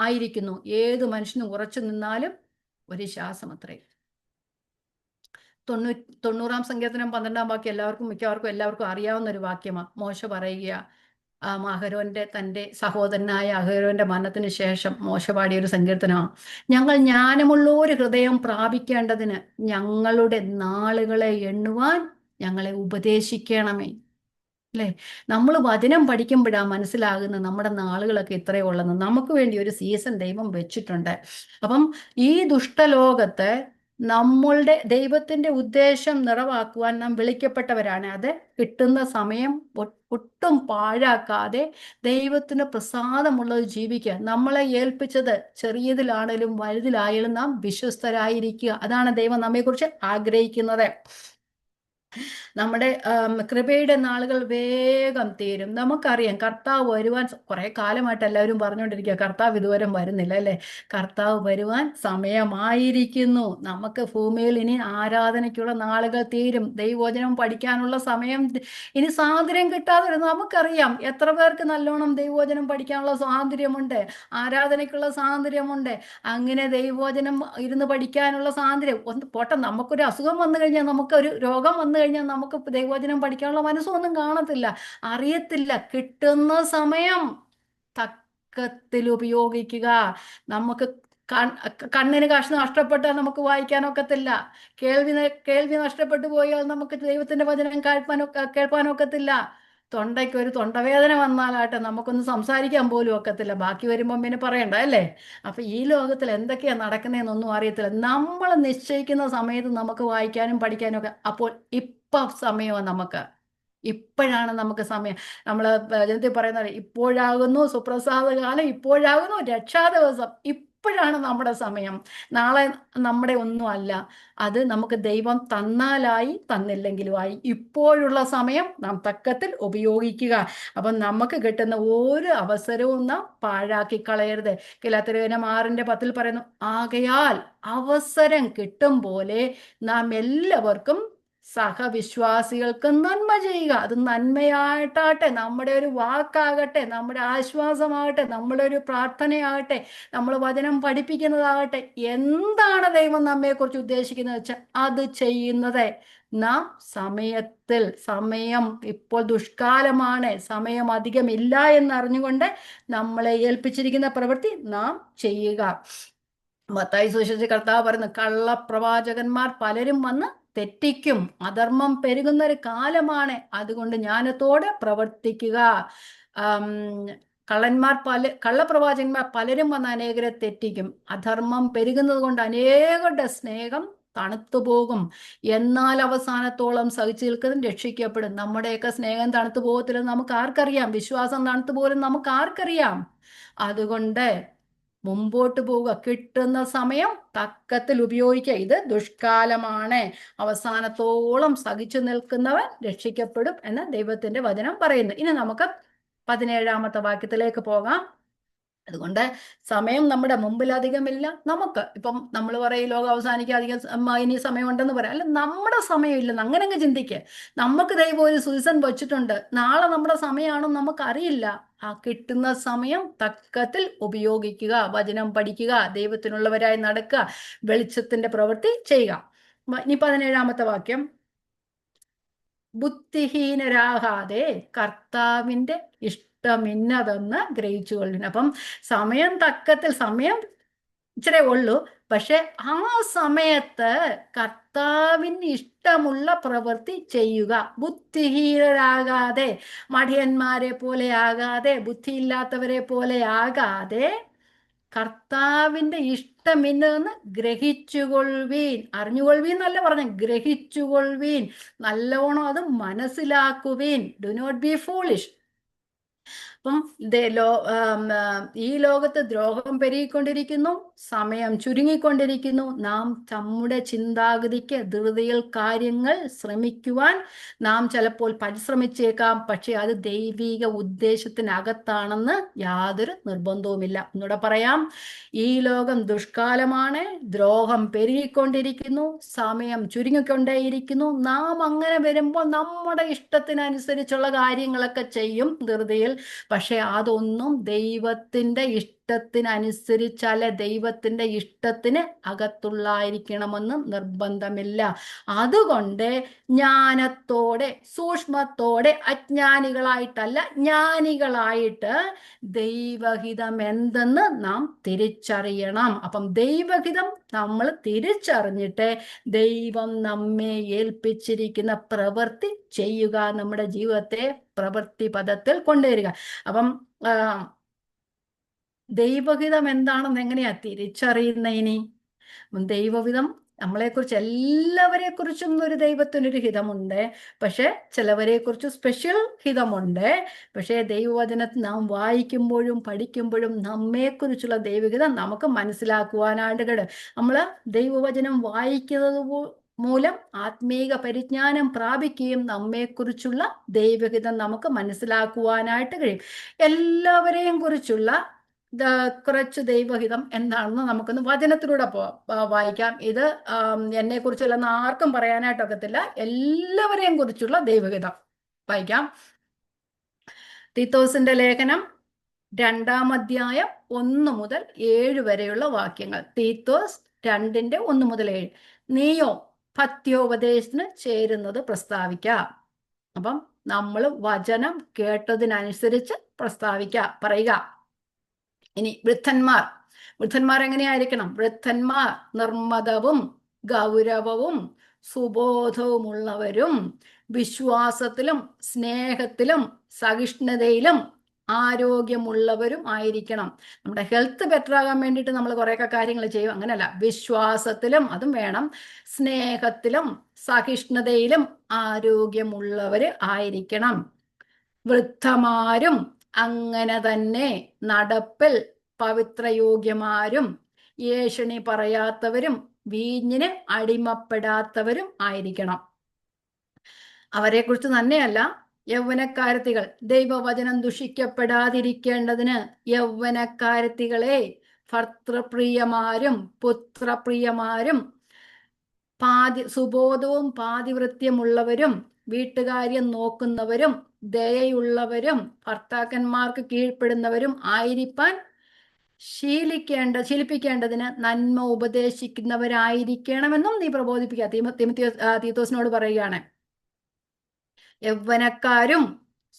ആയിരിക്കുന്നു, ഏത് മനുഷ്യനും ഉറച്ചു നിന്നാലും ഒരു ശ്വാസം അത്രേ. 90-ാം സങ്കീർത്തനം 12-ാം വാക്യം മിക്കവർക്കും എല്ലാവർക്കും അറിയാവുന്ന ഒരു വാക്യമാണ്. മോശ പറയുക, അഹരോന്റെ തൻ്റെ സഹോദരനായ അഹരോന്റെ മരണത്തിന് ശേഷം മോശ പാടിയ ഒരു സങ്കീർത്തനമാണ്. ഞങ്ങൾ ജ്ഞാനമുള്ള ഒരു ഹൃദയം പ്രാപിക്കേണ്ടതിന് ഞങ്ങളുടെ നാളുകളെ എണ്ണുവാൻ ഞങ്ങളെ ഉപദേശിക്കണമേ. അല്ലേ? നമ്മൾ വചനം പഠിക്കുമ്പോഴാണ് മനസ്സിലാകുന്നത് നമ്മുടെ നാളുകളൊക്കെ ഇത്രയേ ഉള്ളെന്ന്. നമുക്ക് വേണ്ടി ഒരു സീസൺ ദൈവം വെച്ചിട്ടുണ്ട്. അപ്പം ഈ ദുഷ്ടലോകത്ത് നമ്മളുടെ ദൈവത്തിന്റെ ഉദ്ദേശം നിറവാക്കുവാൻ നാം വിളിക്കപ്പെട്ടവരാണ്. അത് കിട്ടുന്ന സമയം ഒട്ടും പാഴാക്കാതെ ദൈവത്തിന് പ്രസാദമുള്ളത് ജീവിക്കുക. നമ്മളെ ഏൽപ്പിച്ചത് ചെറിയതിലാണേലും വലുതിലായാലും നാം വിശ്വസ്തരായിരിക്കുക. അതാണ് ദൈവം നമ്മെക്കുറിച്ച് ആഗ്രഹിക്കുന്നത്. നമ്മുടെ കൃപയുടെ നാളുകൾ വേഗം തീരും. നമുക്കറിയാം കർത്താവ് വരുവാൻ കുറെ കാലമായിട്ട് എല്ലാവരും പറഞ്ഞുകൊണ്ടിരിക്കുക, കർത്താവ് ഇതുവരെ വരുന്നില്ല അല്ലേ? കർത്താവ് വരുവാൻ സമയമായിരിക്കുന്നു. നമുക്ക് ഭൂമിയിൽ ഇനി ആരാധനയ്ക്കുള്ള നാളുകൾ തീരും. ദൈവവചനം പഠിക്കാനുള്ള സമയം ഇനി സ്വാതന്ത്ര്യം കിട്ടാതെ വരും. നമുക്കറിയാം എത്ര പേർക്ക് നല്ലോണം ദൈവവചനം പഠിക്കാനുള്ള സ്വാതന്ത്ര്യമുണ്ട്, ആരാധനയ്ക്കുള്ള സ്വാതന്ത്ര്യമുണ്ട്. അങ്ങനെ ദൈവവചനം ഇരുന്ന് പഠിക്കാനുള്ള സ്വാതന്ത്ര്യം ഒന്ന് പോട്ടെ. നമുക്കൊരു അസുഖം വന്നു കഴിഞ്ഞാൽ, നമുക്കൊരു രോഗം വന്നു കഴിഞ്ഞാൽ നമുക്ക് ദൈവവചനം പഠിക്കാനുള്ള മനസ്സൊന്നും കാണത്തില്ല, അറിയത്തില്ല. കിട്ടുന്ന സമയം തക്കത്തിൽ ഉപയോഗിക്കുക. നമുക്ക് കണ്ണിന് കാശ് നഷ്ടപ്പെട്ടാൽ നമുക്ക് വായിക്കാനൊക്കത്തില്ല. കേൾവി നഷ്ടപ്പെട്ടു പോയാൽ നമുക്ക് ദൈവത്തിന്റെ വചനം കേൾപ്പാനൊക്കത്തില്ല. തൊണ്ടയ്ക്ക് ഒരു തൊണ്ടവേദന വന്നാലാട്ടെ നമുക്കൊന്ന് സംസാരിക്കാൻ പോലും ഒക്കത്തില്ല. ബാക്കി വരുമ്പം പിന്നെ പറയണ്ട അല്ലേ? അപ്പൊ ഈ ലോകത്തിൽ എന്തൊക്കെയാ നടക്കുന്നതെന്നൊന്നും അറിയത്തില്ല. നമ്മൾ നിശ്ചയിക്കുന്ന സമയത്ത് നമുക്ക് വായിക്കാനും പഠിക്കാനും ഒക്കെ. അപ്പോൾ സമയമാണ് നമുക്ക്. ഇപ്പോഴാണ് നമുക്ക് സമയം. നമ്മൾ ജനത്തിൽ പറയുന്നത്, ഇപ്പോഴാകുന്നു സുപ്രസാദ കാലം, ഇപ്പോഴാകുന്നു രക്ഷാ ദിവസം. ഇപ്പോഴാണ് നമ്മുടെ സമയം. നാളെ നമ്മുടെ ഒന്നും അല്ല. അത് നമുക്ക് ദൈവം തന്നാലായി, തന്നില്ലെങ്കിലുമായി. ഇപ്പോഴുള്ള സമയം നാം തക്കത്തിൽ ഉപയോഗിക്കുക. അപ്പം നമുക്ക് കിട്ടുന്ന ഒരു അവസരവും നാം പാഴാക്കി കളയരുത്. ഗലാത്യലേഖനം 6:10 പറയുന്നു, ആകയാൽ അവസരം കിട്ടും പോലെ നാം എല്ലാവർക്കും സഹവിശ്വാസികൾക്ക് നന്മ ചെയ്യുക. അത് നന്മയായിട്ടാകട്ടെ, നമ്മുടെ ഒരു വാക്കാകട്ടെ, നമ്മുടെ ആശ്വാസമാകട്ടെ, നമ്മുടെ ഒരു പ്രാർത്ഥനയാകട്ടെ, നമ്മൾ വചനം പഠിപ്പിക്കുന്നതാകട്ടെ, എന്താണ് ദൈവം നമ്മെക്കുറിച്ച് ഉദ്ദേശിക്കുന്നത് വെച്ചാൽ അത് ചെയ്യുന്നത് നാം സമയത്തിൽ. സമയം ഇപ്പോൾ ദുഷ്കാലമാണ്, സമയം അധികമില്ല എന്നറിഞ്ഞുകൊണ്ട് നമ്മളെ ഏൽപ്പിച്ചിരിക്കുന്ന പ്രവൃത്തി നാം ചെയ്യുക. മത്തായി സുവിശേഷത്തിൽ കർത്താവ് പറയുന്നു, കള്ളപ്രവാചകന്മാർ പലരും വന്ന് തെറ്റിക്കും, അധർമ്മം പെരുകുന്ന ഒരു കാലമാണ്, അതുകൊണ്ട് ജ്ഞാനത്തോടെ പ്രവർത്തിക്കുക. കള്ളപ്രവാചകന്മാർ പലരും വന്ന് അനേകരെ തെറ്റിക്കും, അധർമ്മം പെരുകുന്നത് കൊണ്ട് അനേകരുടെ സ്നേഹം തണുത്തു പോകും, എന്നാൽ അവസാനത്തോളം സഹിച്ചു നിൽക്കുന്നതും രക്ഷിക്കപ്പെടും. നമ്മുടെയൊക്കെ സ്നേഹം തണുത്തു പോകത്തില്ലെന്ന് നമുക്ക് ആർക്കറിയാം? വിശ്വാസം തണുത്തു പോലും നമുക്ക് ആർക്കറിയാം? അതുകൊണ്ട് മുമ്പോട്ട് പോവുക. കിട്ടുന്ന സമയം തക്കത്തിൽ ഉപയോഗിക്കുക. ഇത് ദുഷ്കാലമാണ്, അവസാനത്തോളം സഹിച്ചു നിൽക്കുന്നവൻ രക്ഷിക്കപ്പെടും എന്ന് ദൈവത്തിന്റെ വചനം പറയുന്നു. ഇനി നമുക്ക് 17-ാമത്തെ വാക്യത്തിലേക്ക് പോകാം. അതുകൊണ്ട് സമയം നമ്മുടെ മുമ്പിൽ അധികമില്ല. നമുക്ക് ഇപ്പം നമ്മൾ പറയും ലോകം അവസാനിക്കാൻ അധികം ഇനി സമയമുണ്ടെന്ന് പറയാം. അല്ല, നമ്മുടെ സമയമില്ലെന്ന് അങ്ങനെ അങ്ങ് ചിന്തിക്കുക. നമുക്ക് ദൈവം ഒരു സീസൺ വെച്ചിട്ടുണ്ട്. നാളെ നമ്മുടെ സമയമാണെന്ന് നമുക്കറിയില്ല. ആ കിട്ടുന്ന സമയം തക്കത്തിൽ ഉപയോഗിക്കുക. വചനം പഠിക്കുക, ദൈവത്തിനുള്ളവരായി നടക്കുക, വെളിച്ചത്തിന്റെ പ്രവൃത്തി ചെയ്യുക. ഇനി 17-ാമത്തെ വാക്യം, ബുദ്ധിഹീനരാകാതെ കർത്താവിന്റെ ഇഷ്ടമിന്നതെന്ന് ഗ്രഹിച്ചു കൊള്ളുന്നു. അപ്പം സമയം തക്കത്തിൽ, സമയം ഇച്ചിരി ഉള്ളൂ, പക്ഷെ ആ സമയത്ത് കർത്താവിന് ഇഷ്ടമുള്ള പ്രവൃത്തി ചെയ്യുക. ബുദ്ധിഹീനരാകാതെ, മടിയന്മാരെ പോലെ ആകാതെ, ബുദ്ധിയില്ലാത്തവരെ പോലെ ആകാതെ, കർത്താവിന്റെ ഇഷ്ടമിന്നെന്ന് ഗ്രഹിച്ചുകൊള്ളുവീൻ. അറിഞ്ഞുകൊള്ളുവീൻ എന്നല്ല പറഞ്ഞ, ഗ്രഹിച്ചുകൊള്ളുവീൻ. നല്ലവണ്ണം അത് മനസ്സിലാക്കുവീൻ. Do not be foolish. അപ്പം ഈ ലോകത്ത് ദ്രോഹം പെരുകിക്കൊണ്ടിരിക്കുന്നു, സമയം ചുരുങ്ങിക്കൊണ്ടിരിക്കുന്നു. നാം നമ്മുടെ ചിന്താഗതിക്ക് ധൃതിയിൽ കാര്യങ്ങൾ ശ്രമിക്കുവാൻ നാം ചിലപ്പോൾ പരിശ്രമിച്ചേക്കാം. പക്ഷെ അത് ദൈവിക ഉദ്ദേശത്തിനകത്താണെന്ന് യാതൊരു നിർബന്ധവുമില്ല. ഒന്നുകൂടെ പറയാം, ഈ ലോകം ദുഷ്കാലമാണ്, ദ്രോഹം പെരുകിക്കൊണ്ടിരിക്കുന്നു, സമയം ചുരുങ്ങിക്കൊണ്ടേയിരിക്കുന്നു. നാം അങ്ങനെ വരുമ്പോൾ നമ്മുടെ ഇഷ്ടത്തിനനുസരിച്ചുള്ള കാര്യങ്ങളൊക്കെ ചെയ്യും ധൃതിയിൽ. പക്ഷെ അതൊന്നും ദൈവത്തിൻ്റെ ഇഷ്ടത്തിനനുസരിച്ചല്ല, ദൈവത്തിൻ്റെ ഇഷ്ടത്തിന് അകത്തുള്ളായിരിക്കണമെന്ന് നിർബന്ധമില്ല. അതുകൊണ്ട് ജ്ഞാനത്തോടെ, സൂക്ഷ്മത്തോടെ, അജ്ഞാനികളായിട്ടല്ല ജ്ഞാനികളായിട്ട് ദൈവഹിതം എന്തെന്ന് നാം തിരിച്ചറിയണം. അപ്പം ദൈവഹിതം നമ്മൾ തിരിച്ചറിഞ്ഞിട്ട് ദൈവം നമ്മെ ഏൽപ്പിച്ചിരിക്കുന്ന പ്രവൃത്തി ചെയ്യുക, നമ്മുടെ ജീവിതത്തെ പ്രവൃത്തി പദത്തിൽ കൊണ്ടുവരിക. അപ്പം ദൈവഹിതം എന്താണെന്ന് എങ്ങനെയാ തിരിച്ചറിയുന്ന? ഇനി ദൈവഹിതം നമ്മളെക്കുറിച്ച്, എല്ലാവരെ കുറിച്ചും ഒരു ദൈവത്തിനൊരു ഹിതമുണ്ട്. പക്ഷെ ചിലവരെ കുറിച്ച് സ്പെഷ്യൽ ഹിതമുണ്ട്. പക്ഷേ ദൈവവചനത്തിൽ നാം വായിക്കുമ്പോഴും പഠിക്കുമ്പോഴും നമ്മെക്കുറിച്ചുള്ള ദൈവഹിതം നമുക്ക് മനസ്സിലാക്കുവാനായിട്ട് കഴിയും. നമ്മൾ ദൈവവചനം വായിക്കുന്നത് മൂലം ആത്മീക പരിജ്ഞാനം പ്രാപിക്കുകയും നമ്മെക്കുറിച്ചുള്ള ദൈവഹിതം നമുക്ക് മനസ്സിലാക്കുവാനായിട്ട് കഴിയും. എല്ലാവരെയും കുറിച്ചുള്ള കുറച്ച് ദൈവഹിതം എന്താണെന്ന് നമുക്കൊന്ന് വചനത്തിലൂടെ വായിക്കാം. ഇത് എന്നെ കുറിച്ചല്ലെന്ന് ആർക്കും പറയാനായിട്ടൊക്കത്തില്ല. എല്ലാവരെയും കുറിച്ചുള്ള ദൈവഹിതം വായിക്കാം. തീത്തോസിന്റെ ലേഖനം 2-ാം അധ്യായം 1 മുതൽ 7 വരെയുള്ള വാക്യങ്ങൾ. തീത്തോസ് 2:1 മുതൽ 7. നീയോ പഥ്യോപദേശത്തിന് ചേരുന്നത് പ്രസ്താവിക്കാം. അപ്പം നമ്മൾ വചനം കേട്ടതിനനുസരിച്ച് പറയുക. ഇനി വൃദ്ധന്മാർ എങ്ങനെയായിരിക്കണം? വൃദ്ധന്മാർ നിർമ്മതവും ഗൗരവവും സുബോധവുമുള്ളവരും വിശ്വാസത്തിലും സ്നേഹത്തിലും സഹിഷ്ണുതയിലും ആരോഗ്യമുള്ളവരും ആയിരിക്കണം. നമ്മുടെ ഹെൽത്ത് ബെറ്റർ ആകാൻ വേണ്ടിയിട്ട് നമ്മൾ കുറേയൊക്കെ കാര്യങ്ങൾ ചെയ്യും, അങ്ങനെയല്ല. വിശ്വാസത്തിലും അതും വേണം, സ്നേഹത്തിലും സഹിഷ്ണുതയിലും ആരോഗ്യമുള്ളവർ ആയിരിക്കണം. വൃദ്ധമാരും അങ്ങനെ തന്നെ നടപ്പിൽ പവിത്രയോഗ്യമാരും ഏഷണി പറയാത്തവരും വീഞ്ഞിന് അടിമപ്പെടാത്തവരും ആയിരിക്കണം. അവരെക്കുറിച്ച് തന്നെയല്ല, യൗവനക്കാരത്തികൾ ദൈവവചനം ദുഷിക്കപ്പെടാതിരിക്കേണ്ടതിന് യൗവനക്കാരത്തികളെ ഭർത്തൃപ്രിയമാരും പുത്രപ്രിയമാരും സുബോധവും പാതിവൃത്യമുള്ളവരും വീട്ടുകാര്യം നോക്കുന്നവരും ദയയുള്ളവരും ഭർത്താക്കന്മാർക്ക് കീഴ്പ്പെടുന്നവരും ആയിരിക്കാൻ ശീലിപ്പിക്കേണ്ടതിന് നന്മ ഉപദേശിക്കുന്നവരായിരിക്കണമെന്നും നീ പ്രബോധിപ്പിക്കുക. തീത്തോസിനോട് പറയുകയാണ്, യൗവനക്കാരും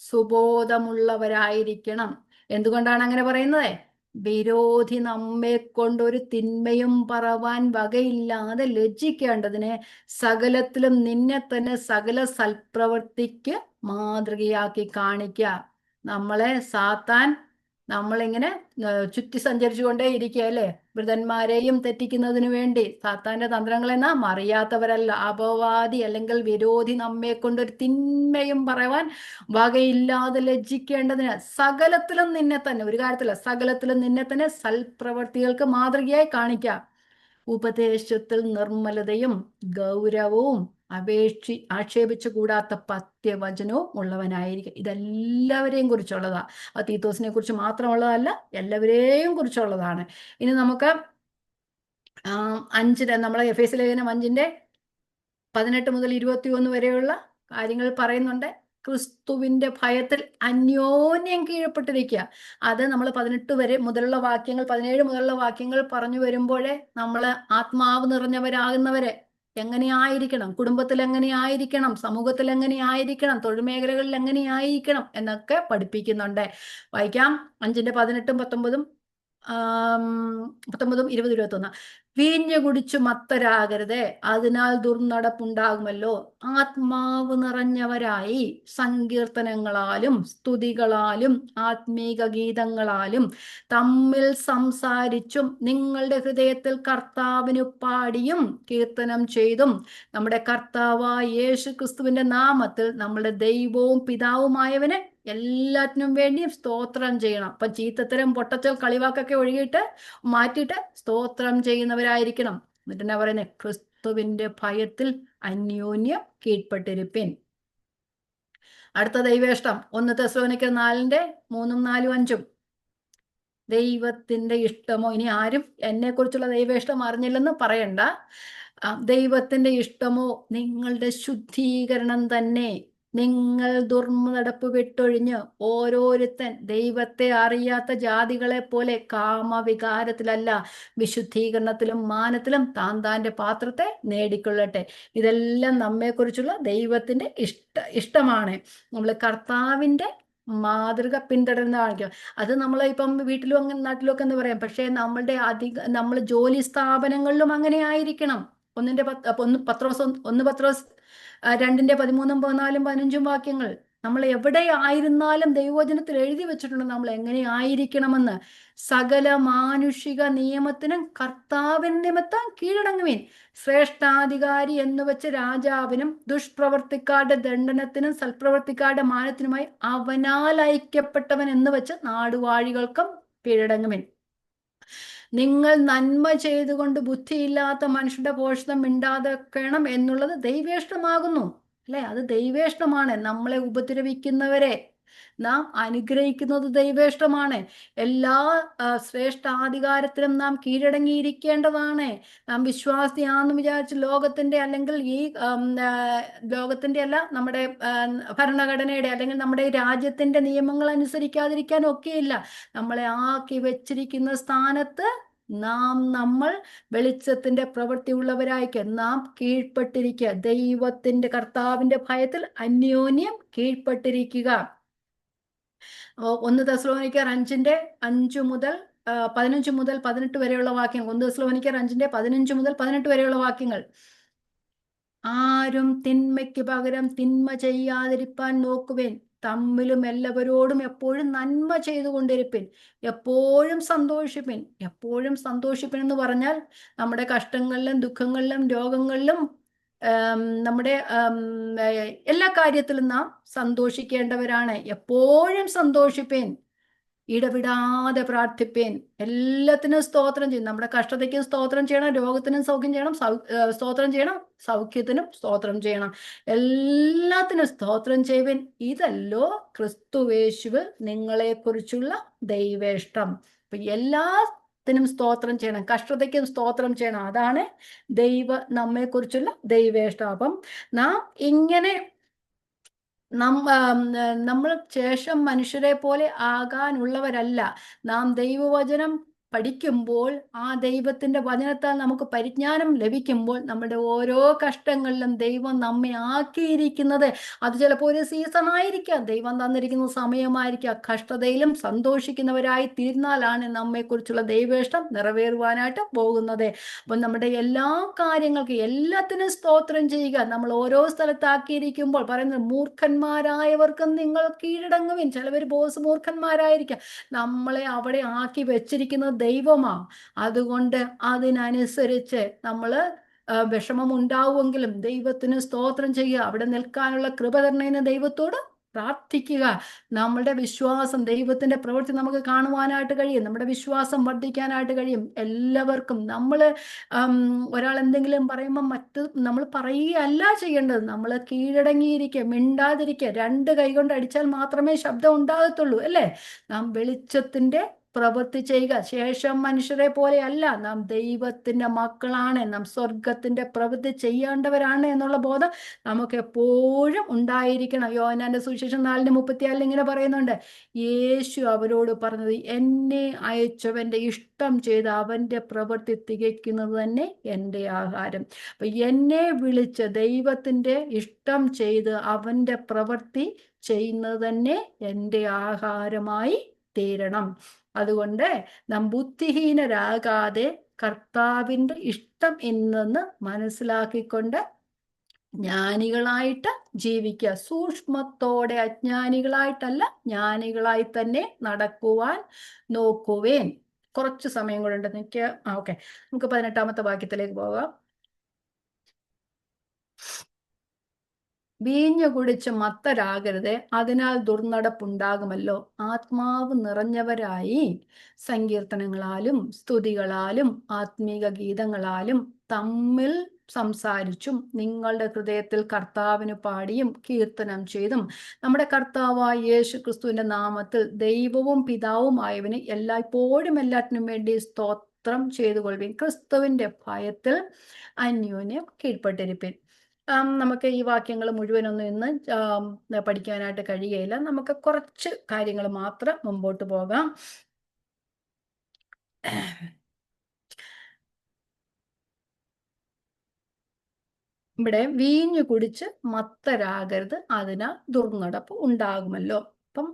സുബോധമുള്ളവരായിരിക്കണം. എന്തുകൊണ്ടാണ് അങ്ങനെ പറയുന്നത്? വിരോധി നമ്മെ കൊണ്ടൊരു തിന്മയും പറവാൻ വകയില്ലാതെ ലജ്ജിക്കേണ്ടതിന് സകലത്തിലും നിന്നെ തന്നെ സകല സൽപ്രവൃത്തിക്ക് മാതൃകയാക്കി കാണിക്കുക. നമ്മളെ സാത്താൻ നമ്മളിങ്ങനെ ചുറ്റി സഞ്ചരിച്ചു കൊണ്ടേ ഇരിക്കുക അല്ലേ? വൃദ്ധന്മാരെയും തെറ്റിക്കുന്നതിന് വേണ്ടി സാത്താന്റെ തന്ത്രങ്ങളെന്നാ അറിയാത്തവരല്ല, അപവാദി അല്ലെങ്കിൽ വിരോധി നമ്മെ കൊണ്ടൊരു തിന്മയും പറയുവാൻ വകയില്ലാതെ ലജ്ജിക്കേണ്ടതിന് സകലത്തിലും നിന്നെ തന്നെ, ഒരു കാര്യത്തില്ല, സകലത്തിലും നിന്നെ തന്നെ സൽപ്രവർത്തികൾക്ക് മാതൃകയായി കാണിക്കുക. ഉപദേശത്തിൽ നിർമ്മലതയും ഗൗരവവും ആക്ഷേപിച്ചു കൂടാത്ത പഥ്യവചനവും ഉള്ളവനായിരിക്കും. ഇതെല്ലാവരെയും കുറിച്ചുള്ളതാ. അത് തീത്തോസിനെ കുറിച്ച് മാത്രമുള്ളതല്ല, എല്ലാവരെയും കുറിച്ചുള്ളതാണ്. ഇനി നമുക്ക് 5 നമ്മളെ എഫേസ്യ ലേഖനം 5:18 മുതൽ 21 വരെയുള്ള കാര്യങ്ങൾ പറയുന്നുണ്ട്. ക്രിസ്തുവിന്റെ ഭയത്തിൽ അന്യോന്യം കീഴപ്പെട്ടിരിക്കുക. അത് നമ്മൾ 18 മുതലുള്ള വാക്യങ്ങൾ, 17 മുതലുള്ള വാക്യങ്ങൾ പറഞ്ഞു വരുമ്പോഴേ നമ്മൾ ആത്മാവ് നിറഞ്ഞവരാകുന്നവരെ എങ്ങനെയായിരിക്കണം, കുടുംബത്തിൽ എങ്ങനെയായിരിക്കണം, സമൂഹത്തിൽ എങ്ങനെയായിരിക്കണം, തൊഴിൽ മേഖലകളിൽ എങ്ങനെയായിരിക്കണം എന്നൊക്കെ പഠിപ്പിക്കുന്നുണ്ട്. വായിക്കാം. 5:18, 19, 20, 21. വീഞ്ഞു കുടിച്ചു മത്തരാകരുത്, അതിനാൽ ദുർനടപ്പുണ്ടാകുമല്ലോ. ആത്മാവ് നിറഞ്ഞവരായി സങ്കീർത്തനങ്ങളാലും സ്തുതികളാലും ആത്മീക ഗീതങ്ങളാലും തമ്മിൽ സംസാരിച്ചും നിങ്ങളുടെ ഹൃദയത്തിൽ കർത്താവിന് പാടിയും കീർത്തനം ചെയ്തും നമ്മുടെ കർത്താവായ യേശു ക്രിസ്തുവിന്റെ നാമത്തിൽ നമ്മുടെ ദൈവവും പിതാവുമായവനെ എല്ലാറ്റിനും വേണ്ടിയും സ്തോത്രം ചെയ്യണം. അപ്പൊ ചീത്തത്തരം, പൊട്ടത്തൽ, കളിവാക്കൊക്കെ ഒഴുകിയിട്ട് മാറ്റിയിട്ട് സ്തോത്രം ചെയ്യുന്നവരായിരിക്കണം. എന്നിട്ട് എന്നാ പറയുന്നത്? ക്രിസ്തുവിന്റെ ഭയത്തിൽ അന്യോന്യം കീഴ്പ്പെട്ടിരിപ്പിൻ. അടുത്ത ദൈവേഷ്ടം 1 തെസ്സലോനിക്കർ 4:3-4-5. ദൈവത്തിന്റെ ഇഷ്ടമോ, ഇനി ആരും എന്നെ കുറിച്ചുള്ള ദൈവേഷ്ടം അറിഞ്ഞില്ലെന്ന് പറയണ്ട. ദൈവത്തിന്റെ ഇഷ്ടമോ നിങ്ങളുടെ ശുദ്ധീകരണം തന്നെ. നിങ്ങൾ ദുർനടപ്പ് വിട്ടൊഴിഞ്ഞ് ഓരോരുത്തൻ ദൈവത്തെ അറിയാത്ത ജാതികളെ പോലെ കാമവികാരത്തിലല്ല, വിശുദ്ധീകരണത്തിലും മാനത്തിലും താന്റെ പാത്രത്തെ നേടിക്കൊള്ളട്ടെ. ഇതെല്ലാം നമ്മെക്കുറിച്ചുള്ള ദൈവത്തിന്റെ ഇഷ്ടമാണ്. നമ്മൾ കർത്താവിന്റെ മാതൃക പിന്തുടരുന്ന കാണിക്കുക. അത് നമ്മൾ ഇപ്പം വീട്ടിലും അങ്ങനെ നാട്ടിലും ഒക്കെ എന്ന് പറയാം. പക്ഷേ നമ്മൾ ജോലി സ്ഥാപനങ്ങളിലും അങ്ങനെ ആയിരിക്കണം. 1 പത്രോസ് 2:13-14-15 വാക്യങ്ങൾ. നമ്മൾ എവിടെ ആയിരുന്നാലും ദൈവവചനത്തിൽ എഴുതി വെച്ചിട്ടുണ്ട് നമ്മൾ എങ്ങനെ ആയിരിക്കണമെന്ന്. സകല മാനുഷിക നിയമത്തിനും കർത്താവിൻ നിമിത്തം കീഴടങ്ങുവീൻ. ശ്രേഷ്ഠാധികാരി എന്ന് വെച്ച് രാജാവിനും ദുഷ്പ്രവർത്തിക്കാരുടെ ദണ്ഡനത്തിനും സൽപ്രവർത്തിക്കാരുടെ മാനത്തിനുമായി അവനാൽ ഐക്യപ്പെട്ടവൻ എന്ന് വെച്ച് നാടുവാഴികൾക്കും കീഴടങ്ങുവിൻ. നിങ്ങൾ നന്മ ചെയ്തുകൊണ്ട് ബുദ്ധിയില്ലാത്ത മനുഷ്യരുടെ പോഷണം മിണ്ടാതെക്കണം എന്നുള്ളത് ദൈവേഷ്ടമാകുന്നു. അല്ലെ? അത് ദൈവേഷ്ടമാണ്. നമ്മളെ ഉപദ്രവിക്കുന്നവരെ നാം അനുഗ്രഹിക്കുന്നത് ദൈവേഷ്ടമാണ്. എല്ലാ ശ്രേഷ്ഠാധികാരത്തിലും നാം കീഴടങ്ങിയിരിക്കേണ്ടതാണ്. നാം വിശ്വാസിയാണെന്ന് വിചാരിച്ച് ലോകത്തിന്റെ അല്ലെങ്കിൽ ഈ ലോകത്തിന്റെ അല്ല, നമ്മുടെ ഭരണഘടനയുടെ അല്ലെങ്കിൽ നമ്മുടെ രാജ്യത്തിന്റെ നിയമങ്ങൾ അനുസരിക്കാതിരിക്കാൻ ഒക്കെയില്ല. നമ്മളെ ആക്കി വെച്ചിരിക്കുന്ന സ്ഥാനത്ത് നമ്മൾ വെളിച്ചത്തിന്റെ പ്രവൃത്തി ഉള്ളവരായിക്ക് നാം കീഴ്പ്പെട്ടിരിക്കുക. ദൈവത്തിന്റെ കർത്താവിന്റെ ഭയത്തിൽ അന്യോന്യം കീഴ്പ്പെട്ടിരിക്കുക. 1 തെസ്സലോനിക്കർ 5:15-18 വരെയുള്ള വാക്യങ്ങൾ. 1 തെസ്സലോനിക്കർ 5:15-18 വരെയുള്ള വാക്യങ്ങൾ. ആരും തിന്മയ്ക്ക് പകരം തിന്മ ചെയ്യാതിരിപ്പാൻ നോക്കുവേൻ. തമ്മിലും എല്ലാവരോടും എപ്പോഴും നന്മ ചെയ്തുകൊണ്ടിരിപ്പിൻ. എപ്പോഴും സന്തോഷിപ്പിൻ. എപ്പോഴും സന്തോഷിപ്പിൻ എന്ന് പറഞ്ഞാൽ നമ്മുടെ കഷ്ടങ്ങളിലും ദുഃഖങ്ങളിലും രോഗങ്ങളിലും നമ്മുടെ എല്ലാ കാര്യത്തിലും നാം സന്തോഷിക്കേണ്ടവരാണ്. എപ്പോഴും സന്തോഷിപ്പേൻ. ഇടവിടാതെ പ്രാർത്ഥിപ്പേൻ. എല്ലാത്തിനും സ്തോത്രം ചെയ്യും. നമ്മുടെ കഷ്ടതയ്ക്കും സ്തോത്രം ചെയ്യണം, രോഗത്തിനും സൗഖ്യം ചെയ്യണം, സ്തോത്രം ചെയ്യണം, സൗഖ്യത്തിനും സ്തോത്രം ചെയ്യണം. എല്ലാത്തിനും സ്തോത്രം ചെയ്യുവൻ. ഇതല്ലോ ക്രിസ്തുവേശുവിൽ നിങ്ങളെക്കുറിച്ചുള്ള ദൈവേഷ്ടം. അപ്പൊ എല്ലാത്തിനും സ്തോത്രം ചെയ്യണം, കഷ്ടതയ്ക്കും സ്തോത്രം ചെയ്യണം. അതാണ് നമ്മെക്കുറിച്ചുള്ള ദൈവേഷ്ടം. അപ്പം നാം ഇങ്ങനെ നമ്മൾ ശേഷം മനുഷ്യരെ പോലെ ആകാനുള്ളവരല്ല. നാം ദൈവവചനം പഠിക്കുമ്പോൾ, ആ ദൈവത്തിന്റെ വചനത്താൽ നമുക്ക് പരിജ്ഞാനം ലഭിക്കുമ്പോൾ, നമ്മുടെ ഓരോ കഷ്ടങ്ങളിലും ദൈവം നമ്മെ ആക്കിയിരിക്കുന്നത് അത് ചിലപ്പോൾ ഒരു സീസൺ ആയിരിക്കാം, ദൈവം തന്നിരിക്കുന്ന സമയമായിരിക്കാം. കഷ്ടതയിലും സന്തോഷിക്കുന്നവരായി തീർന്നാലാണ് നമ്മെക്കുറിച്ചുള്ള ദൈവേഷ്ടം നിറവേറുവാനായിട്ട് പോകുന്നത്. അപ്പം നമ്മുടെ എല്ലാ കാര്യങ്ങൾക്കും എല്ലാത്തിനും സ്തോത്രം ചെയ്യുക. നമ്മൾ ഓരോ സ്ഥലത്താക്കിയിരിക്കുമ്പോൾ പറയുന്നത്, മൂർഖന്മാരായവർക്കും നിങ്ങൾ കീഴടങ്ങുവിൻ. ചിലവർ ബോസ് മൂർഖന്മാരായിരിക്കാം. നമ്മളെ അവിടെ ആക്കി വെച്ചിരിക്കുന്നത് ദൈവമാ. അതുകൊണ്ട് അതിനനുസരിച്ച് നമ്മൾ വിഷമം ഉണ്ടാവുമെങ്കിലും ദൈവത്തിന് സ്തോത്രം ചെയ്യുക. അവിടെ നിൽക്കാനുള്ള കൃപ തരണേന്ന് ദൈവത്തോട് പ്രാർത്ഥിക്കുക. നമ്മുടെ വിശ്വാസം, ദൈവത്തിന്റെ പ്രവൃത്തി നമുക്ക് കാണുവാനായിട്ട് കഴിയും. നമ്മുടെ വിശ്വാസം വർദ്ധിക്കാനായിട്ട് കഴിയും. എല്ലാവർക്കും ഒരാൾ എന്തെങ്കിലും പറയുമ്പോൾ നമ്മൾ പറയുകയല്ല ചെയ്യേണ്ടത്. നമ്മൾ കീഴടങ്ങിയിരിക്കുക, മിണ്ടാതിരിക്കുക. 2 കൈ കൊണ്ട് അടിച്ചാൽ മാത്രമേ ശബ്ദം ഉണ്ടാകത്തുള്ളൂ, അല്ലേ? നാം വെളിച്ചത്തിന്റെ പ്രവൃത്തി ചെയ്യുക. ശേഷം മനുഷ്യരെ പോലെ അല്ല, നാം ദൈവത്തിന്റെ മക്കളാണ്, നാം സ്വർഗത്തിന്റെ പ്രവൃത്തി ചെയ്യേണ്ടവരാണ് എന്നുള്ള ബോധം നമുക്ക് എപ്പോഴും ഉണ്ടായിരിക്കണം. യോഹന്നാന്റെ സുവിശേഷം 4:34 ഇങ്ങനെ പറയുന്നുണ്ട്, യേശു അവരോട് പറഞ്ഞത്, എന്നെ അയച്ചവന്റെ ഇഷ്ടം ചെയ്ത് അവന്റെ പ്രവൃത്തി തികയ്ക്കുന്നത് തന്നെ എൻ്റെ ആഹാരം. അപ്പൊ എന്നെ വിളിച്ച് ദൈവത്തിന്റെ ഇഷ്ടം ചെയ്ത് അവന്റെ പ്രവൃത്തി ചെയ്യുന്നത് തന്നെ എൻ്റെ ആഹാരമായി തീരണം. അതുകൊണ്ട് നാം ബുദ്ധിഹീനരാകാതെ കർത്താവിന്റെ ഇഷ്ടം എന്നെന്ന് മനസ്സിലാക്കിക്കൊണ്ട് ജ്ഞാനികളായിട്ട് ജീവിക്കുക. സൂക്ഷ്മത്തോടെ, അജ്ഞാനികളായിട്ടല്ല, ജ്ഞാനികളായി തന്നെ നടക്കുവാൻ നോക്കുവേൻ. കുറച്ച് സമയം കൂടെ ഉണ്ട്. ഓക്കെ, നമുക്ക് 18-ാമത്തെ വാക്യത്തിലേക്ക് പോകാം. വീഞ്ഞു കുടിച്ച് മത്തരാകരുതേ, അതിനാൽ ദുർനടപ്പുണ്ടാകുമല്ലോ. ആത്മാവ് നിറഞ്ഞവരായി സങ്കീർത്തനങ്ങളാലും സ്തുതികളാലും ആത്മീക ഗീതങ്ങളാലും തമ്മിൽ സംസാരിച്ചും നിങ്ങളുടെ ഹൃദയത്തിൽ കർത്താവിന് പാടിയും കീർത്തനം ചെയ്തും നമ്മുടെ കർത്താവായ യേശു ക്രിസ്തുവിന്റെ നാമത്തിൽ ദൈവവും പിതാവുമായവന് എല്ലായ്പ്പോഴും എല്ലാറ്റിനും വേണ്ടി സ്തോത്രം ചെയ്തുകൊള്ളുവിൻ. ക്രിസ്തുവിന്റെ ഭയത്തിൽ അന്യോന്യം കീഴ്പ്പെട്ടിരിപ്പിൻ. നമുക്ക് ഈ വാക്യങ്ങൾ മുഴുവനൊന്നും ഇന്ന് പഠിക്കാനായിട്ട് കഴിയുകയില്ല. നമുക്ക് കുറച്ച് കാര്യങ്ങൾ മാത്രം മുമ്പോട്ട് പോകാം. ഇവിടെ വീഞ്ഞു കുടിച്ച് മത്തരാകരുത്, അതിനാൽ ദുർനടപ്പ് ഉണ്ടാകുമല്ലോ. അപ്പം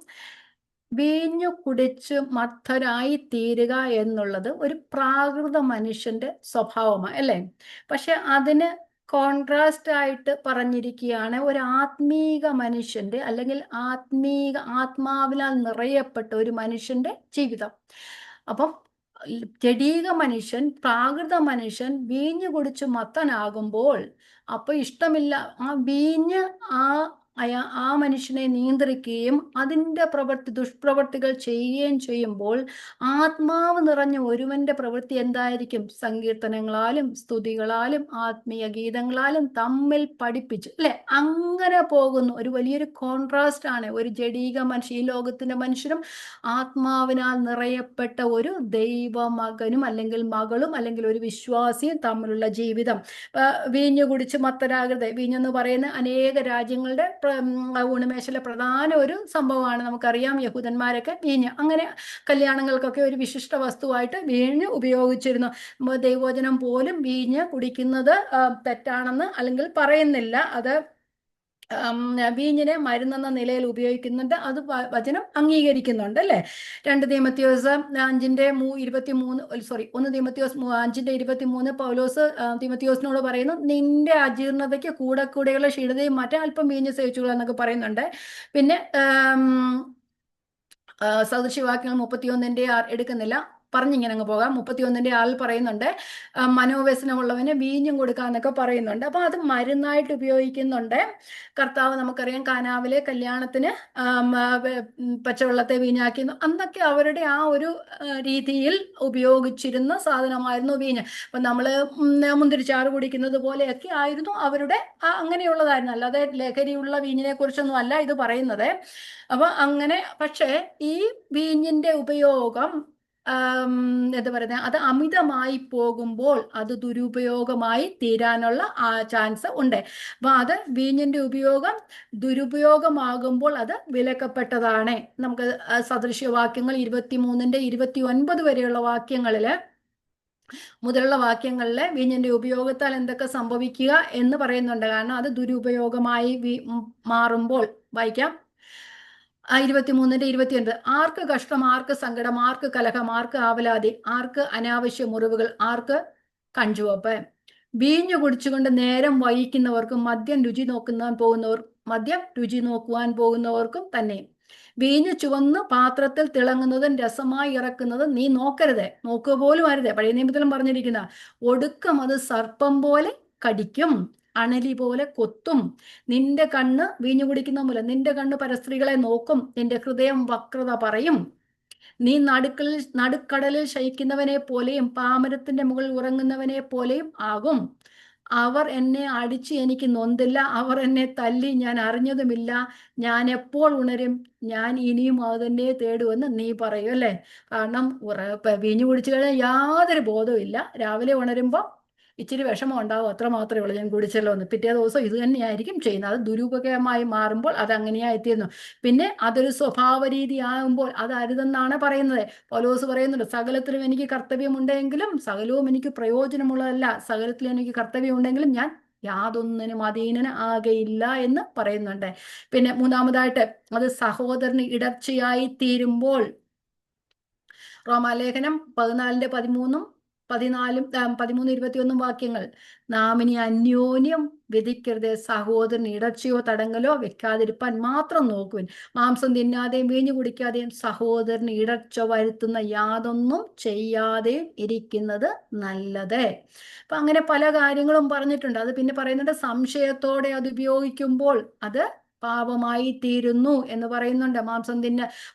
വീഞ്ഞു കുടിച്ച് മത്തരായി തീരുക എന്നുള്ളത് ഒരു പ്രാകൃത മനുഷ്യന്റെ സ്വഭാവമാണ്, അല്ലേ? പക്ഷെ അതിന് കോൺട്രാസ്റ്റ് ആയിട്ട് പറഞ്ഞിരിക്കുകയാണ് ഒരു ആത്മീക മനുഷ്യന്റെ, അല്ലെങ്കിൽ ആത്മാവിനാൽ നിറയപ്പെട്ട ഒരു മനുഷ്യന്റെ ജീവിതം. അപ്പം ജഡീക മനുഷ്യൻ, പ്രാകൃത മനുഷ്യൻ വീഞ്ഞു കുടിച്ച് മത്തനാകുമ്പോൾ അപ്പൊ ഇഷ്ടമില്ല ആ വീഞ്ഞ് ആ മനുഷ്യനെ നിയന്ത്രിക്കുകയും അതിൻ്റെ ദുഷ്പ്രവൃത്തികൾ ചെയ്യുകയും ചെയ്യുമ്പോൾ ആത്മാവ് നിറഞ്ഞ ഒരുവന്റെ പ്രവൃത്തി എന്തായിരിക്കും? സങ്കീർത്തനങ്ങളാലും സ്തുതികളാലും ആത്മീയ ഗീതങ്ങളാലും തമ്മിൽ പഠിപ്പിച്ച്, അല്ലെ? അങ്ങനെ പോകുന്നു. ഒരു വലിയൊരു കോൺട്രാസ്റ്റ് ആണ് ഒരു ജഡീക മനുഷ്യ, ഈ ലോകത്തിന്റെ മനുഷ്യരും ആത്മാവിനാൽ നിറയപ്പെട്ട ഒരു ദൈവമകനും അല്ലെങ്കിൽ മകളും അല്ലെങ്കിൽ ഒരു വിശ്വാസിയും തമ്മിലുള്ള ജീവിതം. വീഞ്ഞു കുടിച്ച് മത്തരാകരുത്. വീഞ്ഞെന്ന് പറയുന്ന അനേക രാജ്യങ്ങളുടെ ഊണുമേശയിലെ പ്രധാന ഒരു സംഭവമാണ്. നമുക്കറിയാം, യഹൂദന്മാരൊക്കെ വീഞ്ഞ് അങ്ങനെ കല്യാണങ്ങൾക്കൊക്കെ ഒരു വിശിഷ്ട വസ്തുവായിട്ട് വീഞ്ഞ് ഉപയോഗിച്ചിരുന്നു. ദൈവവചനം പോലും വീഞ്ഞ് കുടിക്കുന്നത് തെറ്റാണെന്ന് അല്ലെങ്കിൽ പറയുന്നില്ല. അത് വീഞ്ഞിനെ മരുന്നെന്ന നിലയിൽ ഉപയോഗിക്കുന്നുണ്ട്. അത് വചനം അംഗീകരിക്കുന്നുണ്ട്, അല്ലേ? 2 തീമോഥെയോസ് 1 തീമോഥെയോസ് 5:23 പൗലോസ് തീമോഥെയോസിനോട് പറയുന്നു, നിന്റെ അജീർണതയ്ക്ക് കൂടെ കൂടെയുള്ള ക്ഷീണതയും മറ്റേ അല്പം വീഞ്ഞ് സേവിച്ചുകൊള്ളുക എന്നൊക്കെ പറയുന്നുണ്ട്. പിന്നെ സദൃശ്യവാക്യങ്ങൾ 31 എടുക്കുന്നില്ല, പറഞ്ഞിങ്ങനെ അങ്ങ് പോകാം. 31 പറയുന്നുണ്ട്, മനോവ്യസനമുള്ളവന് വീഞ്ഞും കൊടുക്കാന്നൊക്കെ പറയുന്നുണ്ട്. അപ്പൊ അത് മരുന്നായിട്ട് ഉപയോഗിക്കുന്നുണ്ട്. കർത്താവ് നമുക്കറിയാം കാനാവിലെ കല്യാണത്തിന് പച്ചവെള്ളത്തെ വീഞ്ഞാക്കി, അന്നൊക്കെ അവരുടെ ആ ഒരു രീതിയിൽ ഉപയോഗിച്ചിരുന്ന സാധനമായിരുന്നു വീഞ്ഞ്. അപ്പൊ നമ്മള് മുന്തിരിച്ചാറ് കുടിക്കുന്നത് പോലെയൊക്കെ ആയിരുന്നു അവരുടെ അങ്ങനെയുള്ളതായിരുന്നു. അല്ലാതെ ലഹരിയുള്ള വീഞ്ഞിനെ കുറിച്ചൊന്നും അല്ല ഇത് പറയുന്നത്. അപ്പൊ അങ്ങനെ, പക്ഷേ ഈ വീഞ്ഞിന്റെ ഉപയോഗം എന്താ പറയുന്നത്, അത് അമിതമായി പോകുമ്പോൾ അത് ദുരുപയോഗമായി തീരാനുള്ള ചാൻസ് ഉണ്ട്. അപ്പൊ അത് വീഞ്ഞിന്റെ ഉപയോഗം ദുരുപയോഗമാകുമ്പോൾ അത് വിലക്കപ്പെട്ടതാണ്. നമുക്ക് സദൃശ്യവാക്യങ്ങൾ 23-29 വരെയുള്ള വാക്യങ്ങളില് മുതലുള്ള വാക്യങ്ങളിലെ വീഞ്ഞിന്റെ ഉപയോഗത്താൽ എന്തൊക്കെ സംഭവിക്കുക എന്ന് പറയുന്നുണ്ട്. കാരണം അത് ദുരുപയോഗമായി മാറുമ്പോൾ. വായിക്കാം. 23-29. ആർക്ക് കഷ്ടം, ആർക്ക് സങ്കടം, ആർക്ക് കലഹം, ആർക്ക് ആവലാതി, ആർക്ക് അനാവശ്യ മുറിവുകൾ, ആർക്ക് കഞ്ചുവപ്പ്. വീഞ്ഞു കുടിച്ചുകൊണ്ട് നേരം വഹിക്കുന്നവർക്കും മദ്യം രുചി നോക്കുവാൻ പോകുന്നവർക്കും തന്നെ. വീഞ്ഞു ചുവന്ന് പാത്രത്തിൽ തിളങ്ങുന്നതും രസമായി ഇറക്കുന്നതും നീ നോക്കരുത്, നോക്കുക പോലും അരുത്. പഴയ നിയമത്തിലും പറഞ്ഞിരിക്കുന്ന, ഒടുക്കം അത് സർപ്പം പോലെ കടിക്കും, അണലി പോലെ കൊത്തും. നിന്റെ കണ്ണ് വീഞ്ഞു കുടിക്കുന്ന മൂലം നിന്റെ കണ്ണ് പരസ്ത്രീകളെ നോക്കും, നിന്റെ ഹൃദയം വക്രത പറയും. നീ നടുക്കടലിൽ ശയിക്കുന്നവനെ പോലെയും പാമരത്തിന്റെ മുകളിൽ ഉറങ്ങുന്നവനെ പോലെയും ആകും. അവർ എന്നെ അടിച്ച് എനിക്ക് നൊന്തില്ല, അവർ എന്നെ തല്ലി ഞാൻ അറിഞ്ഞതുമില്ല. ഞാൻ എപ്പോൾ ഉണരും, ഞാൻ ഇനിയും അത് തന്നെ തേടുമെന്ന് നീ പറയും, അല്ലേ? കാരണം വീഞ്ഞു കുടിച്ചു കഴിഞ്ഞാൽ യാതൊരു ബോധവും ഇല്ല. രാവിലെ ഉണരുമ്പോൾ ഇച്ചിരി വിഷമം ഉണ്ടാവും, അത്ര മാത്രമേ ഉള്ളൂ, ഞാൻ കുടിച്ചല്ലോ എന്ന്. പിറ്റേ ദിവസം ഇത് തന്നെയായിരിക്കും ചെയ്യുന്നത്. അത് ദുരുപയോഗമായി മാറുമ്പോൾ അത് അങ്ങനെയായിത്തീരുന്നു. പിന്നെ അതൊരു സ്വഭാവ രീതി ആകുമ്പോൾ അത് അരുതെന്നാണ് പറയുന്നത്. പൗലോസ് പറയുന്നുണ്ട്, സകലത്തിലും എനിക്ക് കർത്തവ്യമുണ്ടെങ്കിലും സകലവും എനിക്ക് പ്രയോജനമുള്ളതല്ല, സകലത്തിലും എനിക്ക് കർത്തവ്യമുണ്ടെങ്കിലും ഞാൻ യാതൊന്നിനും അധീനന് ആകയില്ല എന്ന് പറയുന്നുണ്ട്. പിന്നെ മൂന്നാമതായിട്ട്, അത് സഹോദരന് ഇടർച്ചയായി തീരുമ്പോൾ. റോമാലേഖനം 14:13 13-21 വാക്യങ്ങൾ. നാം ഇനി അന്യോന്യം വിധിക്കരുത്, സഹോദരൻ ഇടർച്ചയോ തടങ്കലോ വെക്കാതിരിപ്പാൻ മാത്രം നോക്കുവിൻ. മാംസം തിന്നാതെയും വീഞ്ഞു കുടിക്കാതെയും സഹോദരന് ഇടർച്ച വരുത്തുന്ന യാതൊന്നും ചെയ്യാതെയും ഇരിക്കുന്നത് നല്ലത്. അപ്പൊ അങ്ങനെ പല കാര്യങ്ങളും പറഞ്ഞിട്ടുണ്ട്. അത് പിന്നെ പറയുന്നുണ്ട്, സംശയത്തോടെ അത് ഉപയോഗിക്കുമ്പോൾ അത് പാപമായി തീരുന്നു എന്ന് പറയുന്നുണ്ട്. മാംസം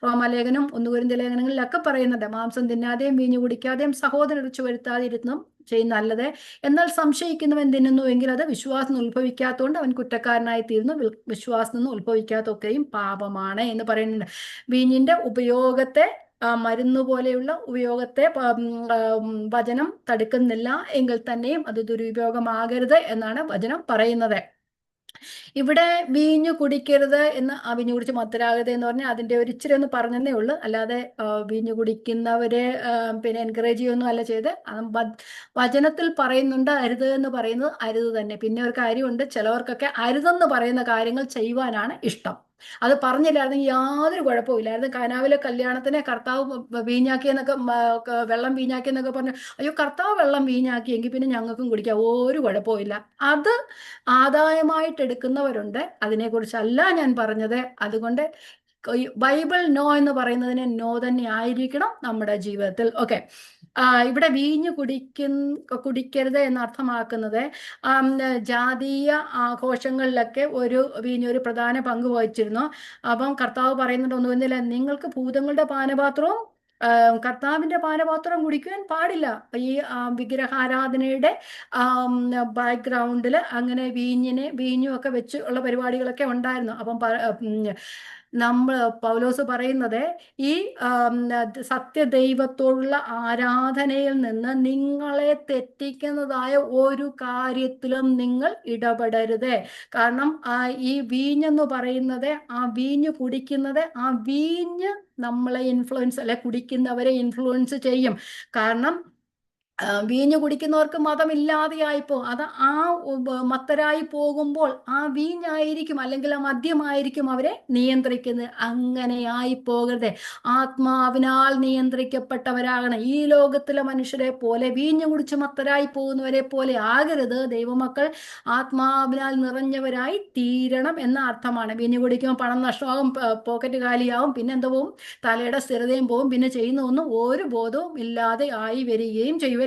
റോമാലേഖനം 1 കൊരിന്ത്യർ ലേഖനങ്ങളിലൊക്കെ പറയുന്നുണ്ട്, മാംസം തിന്നാതെയും വീഞ്ഞു കുടിക്കാതെയും സഹോദരൻ ഇടർച്ച വരുത്താതിരുന്നും ചെയ്യുന്ന നല്ലത്. എന്നാൽ സംശയിക്കുന്നവൻ തിന്നുന്നു എങ്കിൽ അത് വിശ്വാസം ഉത്ഭവിക്കാത്തതുകൊണ്ട് അവൻ കുറ്റക്കാരനായി തീരുന്നു. വിശ്വാസം നിന്ന് ഉത്ഭവിക്കാത്തൊക്കെയും പാപമാണ് എന്ന് പറയുന്നുണ്ട്. വീഞ്ഞിന്റെ ഉപയോഗത്തെ, മരുന്ന് പോലെയുള്ള ഉപയോഗത്തെ വചനം തടുക്കുന്നില്ല എങ്കിൽ തന്നെയും അത് ദുരുപയോഗമാകരുത് എന്നാണ് വചനം പറയുന്നത്. ഇവിടെ വീഞ്ഞു കുടിക്കരുത് എന്ന്, വീഞ്ഞു കുടിച്ച് മത്തരാകരുത് എന്ന് പറഞ്ഞാൽ അതിന്റെ ഒരു ഇച്ചിരി ഒന്ന് പറഞ്ഞതേ ഉള്ളൂ. അല്ലാതെ വീഞ്ഞു കുടിക്കുന്നവരെ പിന്നെ എൻകറേജ് ചെയ്യൊന്നും അല്ല ചെയ്ത്. വചനത്തിൽ പറയുന്നുണ്ട് അരുത് എന്ന് പറയുന്നത് അരുത് തന്നെ. പിന്നെ ഒരു കാര്യമുണ്ട്, ചിലവർക്കൊക്കെ അരുതെന്ന് പറയുന്ന കാര്യങ്ങൾ ചെയ്യുവാനാണ് ഇഷ്ടം. അത് പറഞ്ഞില്ലായിരുന്നെങ്കിൽ യാതൊരു കുഴപ്പമില്ലായിരുന്നു. കാനാവിലെ കല്യാണത്തിന് കർത്താവ് വീഞ്ഞാക്കിയെന്നൊക്കെ, വെള്ളം വീഞ്ഞാക്കിയെന്നൊക്കെ പറഞ്ഞു, അയ്യോ കർത്താവ് വെള്ളം വീഞ്ഞാക്കിയെങ്കിൽ പിന്നെ ഞങ്ങൾക്കും കുടിക്കാം, ഒരു കുഴപ്പമില്ല. അത് ആദായമായിട്ട് എടുക്കുന്നവരുണ്ട്. അതിനെക്കുറിച്ചല്ല ഞാൻ പറഞ്ഞത്. അതുകൊണ്ട് ബൈബിൾ നോ എന്ന് പറയുന്നതിന് നോ തന്നെ ആയിരിക്കണം നമ്മുടെ ജീവിതത്തിൽ. ഓക്കെ, ഇവിടെ വീഞ്ഞു കുടിക്കരുത് എന്നർത്ഥമാക്കുന്നത് ജാതീയ ആഘോഷങ്ങളിലൊക്കെ വീഞ്ഞൊരു പ്രധാന പങ്ക് വഹിച്ചിരുന്നു. അപ്പം കർത്താവ് പറയുന്നുണ്ട്, ഒന്നുമില്ല, നിങ്ങൾക്ക് ഭൂതങ്ങളുടെ പാനപാത്രവും കർത്താവിന്റെ പാനപാത്രം കുടിക്കുവാൻ പാടില്ല. ഈ വിഗ്രഹാരാധനയുടെ ബാക്ക്ഗ്രൗണ്ടിൽ അങ്ങനെ വീഞ്ഞും ഒക്കെ വെച്ച് ഉള്ള പരിപാടികളൊക്കെ ഉണ്ടായിരുന്നു. അപ്പം പൗലോസ് പറയുന്നത്, ഈ സത്യദൈവത്തോടുള്ള ആരാധനയിൽ നിന്ന് നിങ്ങളെ തെറ്റിക്കുന്നതായ ഒരു കാര്യത്തിലും നിങ്ങൾ ഇടപെടരുത്. കാരണം ഈ വീഞ്ഞെന്ന് പറയുന്നത്, ആ വീഞ്ഞ് കുടിക്കുന്നത്, ആ വീഞ്ഞ് നമ്മളെ ഇൻഫ്ലുവൻസ്, അല്ലെ കുടിക്കുന്നവരെ ഇൻഫ്ലുവൻസ് ചെയ്യും. കാരണം വീഞ്ഞു കുടിക്കുന്നവർക്ക് മതമില്ലാതെയായിപ്പോ അത് മത്തരായി പോകുമ്പോൾ ആ വീഞ്ഞായിരിക്കും അല്ലെങ്കിൽ ആ മദ്യമായിരിക്കും അവരെ നിയന്ത്രിക്കുന്നത്. അങ്ങനെയായി പോകരുത്. ആത്മാവിനാൽ നിയന്ത്രിക്കപ്പെട്ടവരാകണം. ഈ ലോകത്തിലെ മനുഷ്യരെ പോലെ വീഞ്ഞു കുടിച്ച് മത്തരായി പോകുന്നവരെ പോലെ ആകരുത്. ദൈവമക്കൾ ആത്മാവിനാൽ നിറഞ്ഞവരായി തീരണം എന്ന അർത്ഥമാണ്. വീഞ്ഞു കുടിക്കുമ്പോൾ പണം നഷ്ടമാകും, പോക്കറ്റ് കാലിയാവും, പിന്നെ എന്തോ പോവും, തലയുടെ സ്ഥിരതയും പോവും, പിന്നെ ചെയ്യുന്ന ഒന്നും ഒരു ബോധവും ഇല്ലാതെ ആയി വരികയും ചെയ്യും.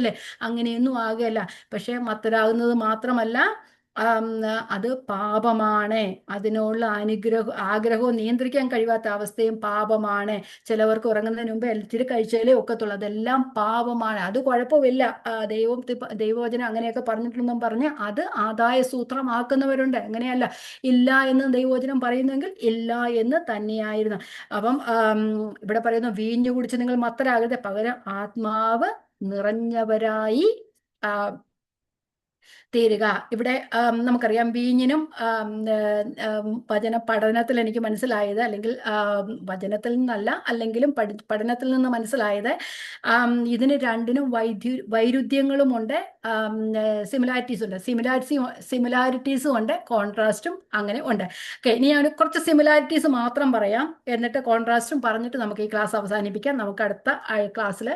അങ്ങനെയൊന്നും ആകുകയല്ല. പക്ഷെ മത്തരാകുന്നത് മാത്രമല്ല, അത് പാപമാണ്. അതിനുള്ള ആഗ്രഹവും നിയന്ത്രിക്കാൻ കഴിയാത്ത അവസ്ഥയും പാപമാണ്. ചിലവർക്ക് ഉറങ്ങുന്നതിന് മുമ്പ് ഇച്ചിരി കഴിച്ചാലേ ഒക്കത്തുള്ളൂ. അതെല്ലാം പാപമാണ്. അത് കുഴപ്പമില്ല, ദൈവവചനം അങ്ങനെയൊക്കെ പറഞ്ഞിട്ടുണ്ടെന്നും പറഞ്ഞ് അത് ആദായ സൂത്രമാക്കുന്നവരുണ്ട്. അങ്ങനെയല്ല, ഇല്ല എന്ന് ദൈവവചനം പറയുന്നെങ്കിൽ ഇല്ല എന്ന് തന്നെയായിരുന്നു. അപ്പം ഇവിടെ പറയുന്നു, വീഞ്ഞു കുടിച്ച് നിങ്ങൾ മത്തരാകരുത്, പകരം ആത്മാവ് നിറഞ്ഞവരായി തീരുക. ഇവിടെ നമുക്കറിയാം, വീഞ്ഞിനും വചന പഠനത്തിൽ എനിക്ക് മനസ്സിലായത്, അല്ലെങ്കിൽ വചനത്തിൽ നിന്നല്ല, അല്ലെങ്കിലും പഠനത്തിൽ നിന്ന് മനസ്സിലായത്, ഇതിന് രണ്ടിനും വൈരുദ്ധ്യങ്ങളുമുണ്ട്, സിമിലാരിറ്റീസും ഉണ്ട്. സിമിലാരിറ്റീസും ഉണ്ട്, കോൺട്രാസ്റ്റും അങ്ങനെ ഉണ്ട്. ഓക്കെ, ഇനി ഞാൻ കുറച്ച് സിമിലാരിറ്റീസ് മാത്രം പറയാം, എന്നിട്ട് കോൺട്രാസ്റ്റും പറഞ്ഞിട്ട് നമുക്ക് ഈ ക്ലാസ് അവസാനിപ്പിക്കാം. നമുക്ക് അടുത്ത ക്ലാസ്സിൽ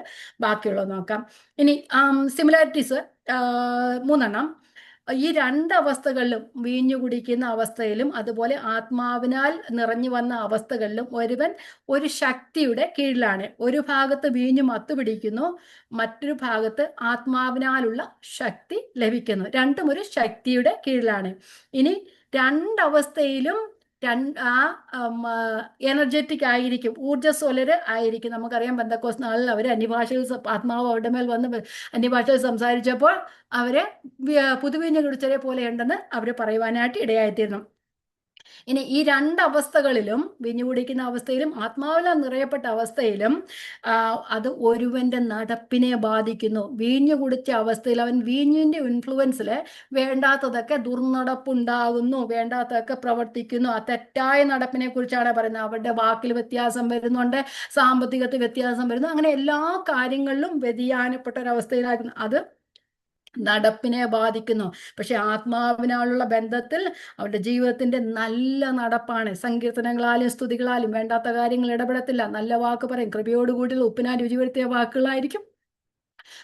ബാക്കിയുള്ളത് നോക്കാം. ഇനി സിമിലാരിറ്റീസ് 3 ഈ 2 അവസ്ഥകളിലും, വീഞ്ഞു കുടിക്കുന്ന അവസ്ഥയിലും അതുപോലെ ആത്മാവിനാൽ നിറഞ്ഞു വന്ന അവസ്ഥകളിലും ഒരുവൻ ഒരു ശക്തിയുടെ കീഴിലാണ്. ഒരു ഭാഗത്ത് വീഞ്ഞു മത്ത് പിടിക്കുന്നു, മറ്റൊരു ഭാഗത്ത് ആത്മാവിനാലുള്ള ശക്തി ലഭിക്കുന്നു. രണ്ടും ഒരു ശക്തിയുടെ കീഴിലാണ്. ഇനി 2 അവസ്ഥയിലും എനർജറ്റിക് ആയിരിക്കും, ഊർജ്ജസ്വലര് ആയിരിക്കും. നമുക്കറിയാം, പെന്തക്കോസ്ത് നാളിൽ അവർ അന്യഭാഷയിൽ, ആത്മാവ് അവരുടെ മേൽ വന്ന് അന്യഭാഷയിൽ സംസാരിച്ചപ്പോൾ അവര് പുതുവീഞ്ഞ് കുടിച്ചവരെ പോലെ ഉണ്ടെന്ന് അവർ പറയുവാനായിട്ട് ഇടയായിത്തീരുന്നു. ഇനി ഈ 2 അവസ്ഥകളിലും, വീഞ്ഞു കുടിക്കുന്ന അവസ്ഥയിലും ആത്മാവിനാൽ നിറയപ്പെട്ട അവസ്ഥയിലും, അത് ഒരുവന്റെ നടപ്പിനെ ബാധിക്കുന്നു. വീഞ്ഞു കുടിച്ച അവസ്ഥയിൽ അവൻ വീഞ്ഞിന്റെ ഇൻഫ്ലുവൻസിൽ വേണ്ടാത്തതൊക്കെ ദുർനടപ്പുണ്ടാകുന്നു, വേണ്ടാത്തതൊക്കെ പ്രവർത്തിക്കുന്നു. ആ തെറ്റായ നടപ്പിനെ കുറിച്ചാണ് പറയുന്നത്. അവരുടെ വാക്കിൽ വ്യത്യാസം വരുന്നുണ്ട്, സാമ്പത്തികത്തിൽ വ്യത്യാസം വരുന്നു, അങ്ങനെ എല്ലാ കാര്യങ്ങളിലും വ്യതിയാനപ്പെട്ട ഒരവസ്ഥയിലായിരുന്നു. അത് നടപ്പിനെ ബാധിക്കുന്നു. പക്ഷെ ആത്മാവിനാലുള്ള ബന്ധത്തിൽ അവരുടെ ജീവിതത്തിന്റെ നല്ല നടപ്പാണ്. സങ്കീർത്തനങ്ങളാലും സ്തുതികളാലും വേണ്ടാത്ത കാര്യങ്ങൾ ഇടപെടത്തില്ല, നല്ല വാക്ക് പറയും, കൃപയോടുകൂടി ഉപ്പിനാൽ രുചി വരുത്തിയ വാക്കുകളായിരിക്കും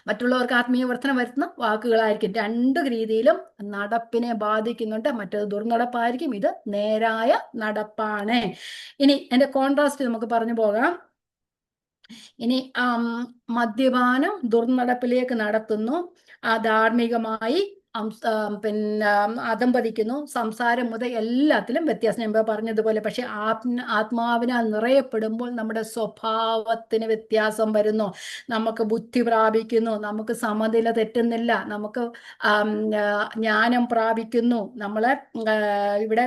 മറ്റുള്ളവർക്ക് ആത്മീയ വർധന വരുത്തുന്ന വാക്കുകളായിരിക്കും. രണ്ട് രീതിയിലും നടപ്പിനെ ബാധിക്കുന്നുണ്ട്. മറ്റത് ദുർനടപ്പായിരിക്കും, ഇത് നേരായ നടപ്പാണ്. ഇനി എൻ്റെ കോൺട്രാസ്റ്റ് നമുക്ക് പറഞ്ഞു പോകാം. ഇനി മദ്യപാനം ദുർനടപ്പിലേക്ക് നടത്തുന്നു, ധാർമ്മികമായി പിന്നെ അധംപതിക്കുന്നു, സംസാരം മുതൽ എല്ലാത്തിലും വ്യത്യാസം ഞാൻ പറഞ്ഞതുപോലെ. പക്ഷെ ആത്മാവിനാൽ നിറയപ്പെടുമ്പോൾ നമ്മുടെ സ്വഭാവത്തിന് വ്യത്യാസം വരുന്നു, നമുക്ക് ബുദ്ധി പ്രാപിക്കുന്നു, നമുക്ക് സമനില തെറ്റുന്നില്ല, നമുക്ക് ജ്ഞാനം പ്രാപിക്കുന്നു. നമ്മളെ ഇവിടെ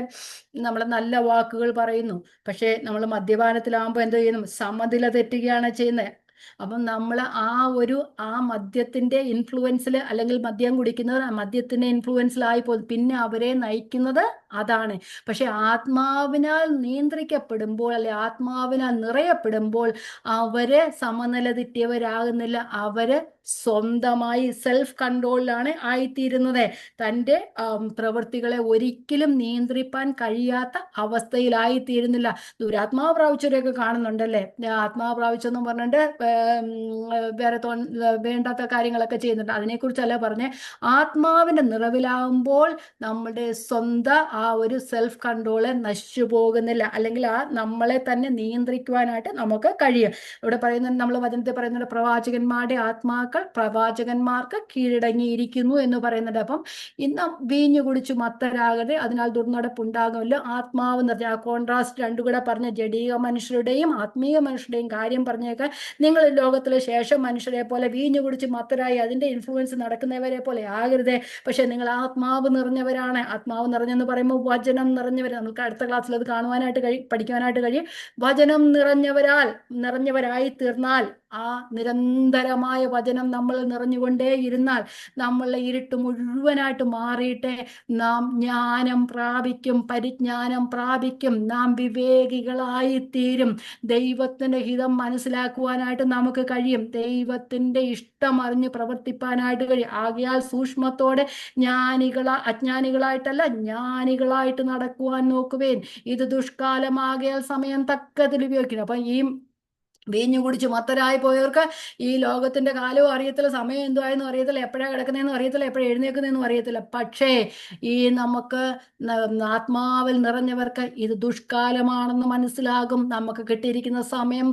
നമ്മൾ നല്ല വാക്കുകൾ പറയുന്നു, പക്ഷേ നമ്മൾ മദ്യപാനത്തിലാകുമ്പോൾ എന്ത് ചെയ്യുന്നു? സമനില തെറ്റുകയാണ് ചെയ്യുന്നത്. അപ്പം നമ്മൾ ആ മദ്യത്തിന്റെ ഇൻഫ്ലുവൻസിൽ, അല്ലെങ്കിൽ മദ്യം കുടിക്കുന്നത് മദ്യത്തിന്റെ ഇൻഫ്ലുവൻസിലായി പോകും. പിന്നെ അവരെ നയിക്കുന്നത് അതാണ്. പക്ഷെ ആത്മാവിനാൽ നിയന്ത്രിക്കപ്പെടുമ്പോൾ, അല്ലെ ആത്മാവിനാൽ നിറയപ്പെടുമ്പോൾ അവര് സമനില തെറ്റിയവരാകുന്നില്ല. അവര് സ്വന്തമായി സെൽഫ് കൺട്രോളിലാണ് ആയിത്തീരുന്നത്. തൻ്റെ പ്രവൃത്തികളെ ഒരിക്കലും നിയന്ത്രിപ്പാൻ കഴിയാത്ത അവസ്ഥയിലായിത്തീരുന്നില്ല. ദുരാത്മാവ് പ്രാപിച്ചവരെയൊക്കെ കാണുന്നുണ്ടല്ലേ? ആത്മാവ് പ്രാപിച്ചെന്നും പറഞ്ഞിട്ട് വേറെ വേണ്ടാത്ത കാര്യങ്ങളൊക്കെ ചെയ്യുന്നുണ്ട്. അതിനെക്കുറിച്ചല്ല പറഞ്ഞേ. ആത്മാവിന്റെ നിറവിലാകുമ്പോൾ നമ്മുടെ സ്വന്തം ഒരു സെൽഫ് കൺട്രോള് നശിച്ചു പോകുന്നില്ല, അല്ലെങ്കിൽ നമ്മളെ തന്നെ നിയന്ത്രിക്കുവാനായിട്ട് നമുക്ക് കഴിയും. ഇവിടെ പറയുന്നുണ്ട്, നമ്മൾ വചനത്തിൽ പറയുന്നുണ്ട്, പ്രവാചകന്മാരുടെ ആത്മാക്കൾ പ്രവാചകന്മാർക്ക് കീഴടങ്ങിയിരിക്കുന്നു എന്ന് പറയുന്നുണ്ട്. അപ്പം ഇന്ന് വീഞ്ഞു കുടിച്ചു മത്തരാകരുത്, അതിനാൽ ദുർനടപ്പുണ്ടാകുമല്ലോ. ആത്മാവ് നിറഞ്ഞ, ആ കോൺട്രാസ്റ്റ് രണ്ടും കൂടെ പറഞ്ഞ, ജഡീക മനുഷ്യരുടെയും ആത്മീയ മനുഷ്യരുടെയും കാര്യം പറഞ്ഞേക്കാൻ, നിങ്ങൾ ലോകത്തിലെ ശേഷം മനുഷ്യരെ പോലെ വീഞ്ഞു കുടിച്ച് മത്തരായി അതിന്റെ ഇൻഫ്ലുവൻസ് നടക്കുന്നവരെ പോലെ ആകരുതേ. പക്ഷെ നിങ്ങൾ ആത്മാവ് നിറഞ്ഞവരാണ്. ആത്മാവ് നിറഞ്ഞെന്ന് പറയുമ്പോൾ വചനം നിറഞ്ഞവർ. നമുക്ക് അടുത്ത ക്ലാസ്സിൽ അത് കാണുവാനായിട്ട് പഠിക്കുവാനായിട്ട് കഴിയും. വചനം നിറഞ്ഞവരായി തീർന്നാൽ, ആ നിരന്തരമായ വചനം നമ്മൾ നിറഞ്ഞുകൊണ്ടേ ഇരുന്നാൽ, നമ്മളുടെ ഇരുട്ട് മുഴുവനായിട്ട് മാറിയിട്ട് നാം ജ്ഞാനം പ്രാപിക്കും, പരിജ്ഞാനം പ്രാപിക്കും, നാം വിവേകികളായിത്തീരും. ദൈവത്തിന്റെ ഹിതം മനസ്സിലാക്കുവാനായിട്ട് നമുക്ക് കഴിയും, ദൈവത്തിന്റെ ഇഷ്ടം അറിഞ്ഞ് പ്രവർത്തിപ്പാനായിട്ട് കഴിയും. ആകയാൽ സൂക്ഷ്മത്തോടെ അജ്ഞാനികളായിട്ടല്ല, ജ്ഞാനികളായിട്ട് നടക്കുവാൻ നോക്കുവേൻ. ഇത് ദുഷ്കാലമാകയാൽ സമയം തക്കത്തിൽ ഉപയോഗിക്കണം. അപ്പൊ ഈ വീഞ്ഞു കുടിച്ച് മത്തരായി പോയവർക്ക് ഈ ലോകത്തിന്റെ കാലവും അറിയത്തില്ല, സമയം എന്തുവായെന്നും അറിയത്തില്ല, എപ്പോഴാണ് കിടക്കുന്നതെന്നും അറിയത്തില്ല, എപ്പോഴാണ് എഴുന്നേക്കുന്നതെന്നും അറിയത്തില്ല. പക്ഷേ ഈ നമുക്ക് ആത്മാവിൽ നിറഞ്ഞവർക്ക് ഇത് ദുഷ്കാലമാണെന്ന് മനസ്സിലാകും. നമുക്ക് കിട്ടിയിരിക്കുന്ന സമയം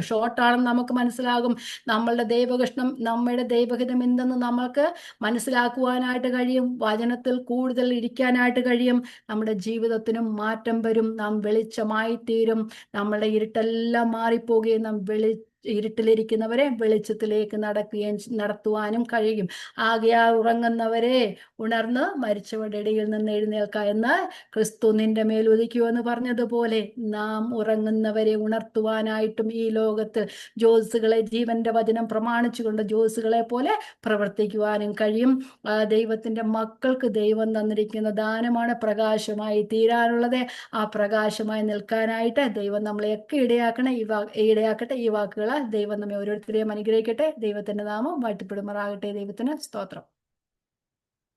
ഷോർട്ടാണെന്ന് നമുക്ക് മനസ്സിലാകും. നമ്മുടെ ദൈവഹിതം എന്തെന്ന് നമ്മൾക്ക് മനസ്സിലാക്കുവാനായിട്ട് കഴിയും. വചനത്തിൽ കൂടുതൽ ഇരിക്കാനായിട്ട് കഴിയും. നമ്മുടെ ജീവിതത്തിനും മാറ്റം വരും. നാം വെളിച്ചമായി തീരും. നമ്മളുടെ ഇരുട്ടെല്ലാം മാറിപ്പോകുകയും നാം ഇരുട്ടിലിരിക്കുന്നവരെ വെളിച്ചത്തിലേക്ക് നടത്തുവാനും കഴിയും. ആകയാൽ ഉറങ്ങുന്നവരെ ഉണർന്ന് മരിച്ചവരുടെ ഇടയിൽ നിന്ന് എഴുന്നേൽക്ക എന്ന് ക്രിസ്തു നിന്റെ മേൽ ഉദിക്കുമെന്ന് പറഞ്ഞതുപോലെ, നാം ഉറങ്ങുന്നവരെ ഉണർത്തുവാനായിട്ടും ഈ ലോകത്തിൽ ജോസുകളെ, ജീവന്റെ വചനം പ്രമാണിച്ചുകൊണ്ട് ജോസുകളെ പോലെ പ്രവർത്തിക്കുവാനും കഴിയും. ദൈവത്തിന്റെ മക്കൾക്ക് ദൈവം തന്നിരിക്കുന്ന ദാനമാണ് പ്രകാശമായി തീരാനുള്ളത്. ആ പ്രകാശമായി നിൽക്കാനായിട്ട് ദൈവം നമ്മളെയൊക്കെ ഇടയാക്കട്ടെ. ഈ വാക്കുകൾ ദൈവം നമ്മെ ഓരോരുത്തരെയും അനുഗ്രഹിക്കട്ടെ. ദൈവത്തിന്റെ നാമം വാഴ്ത്തപ്പെടുമാറാകട്ടെ. ദൈവത്തിന് സ്തോത്രം.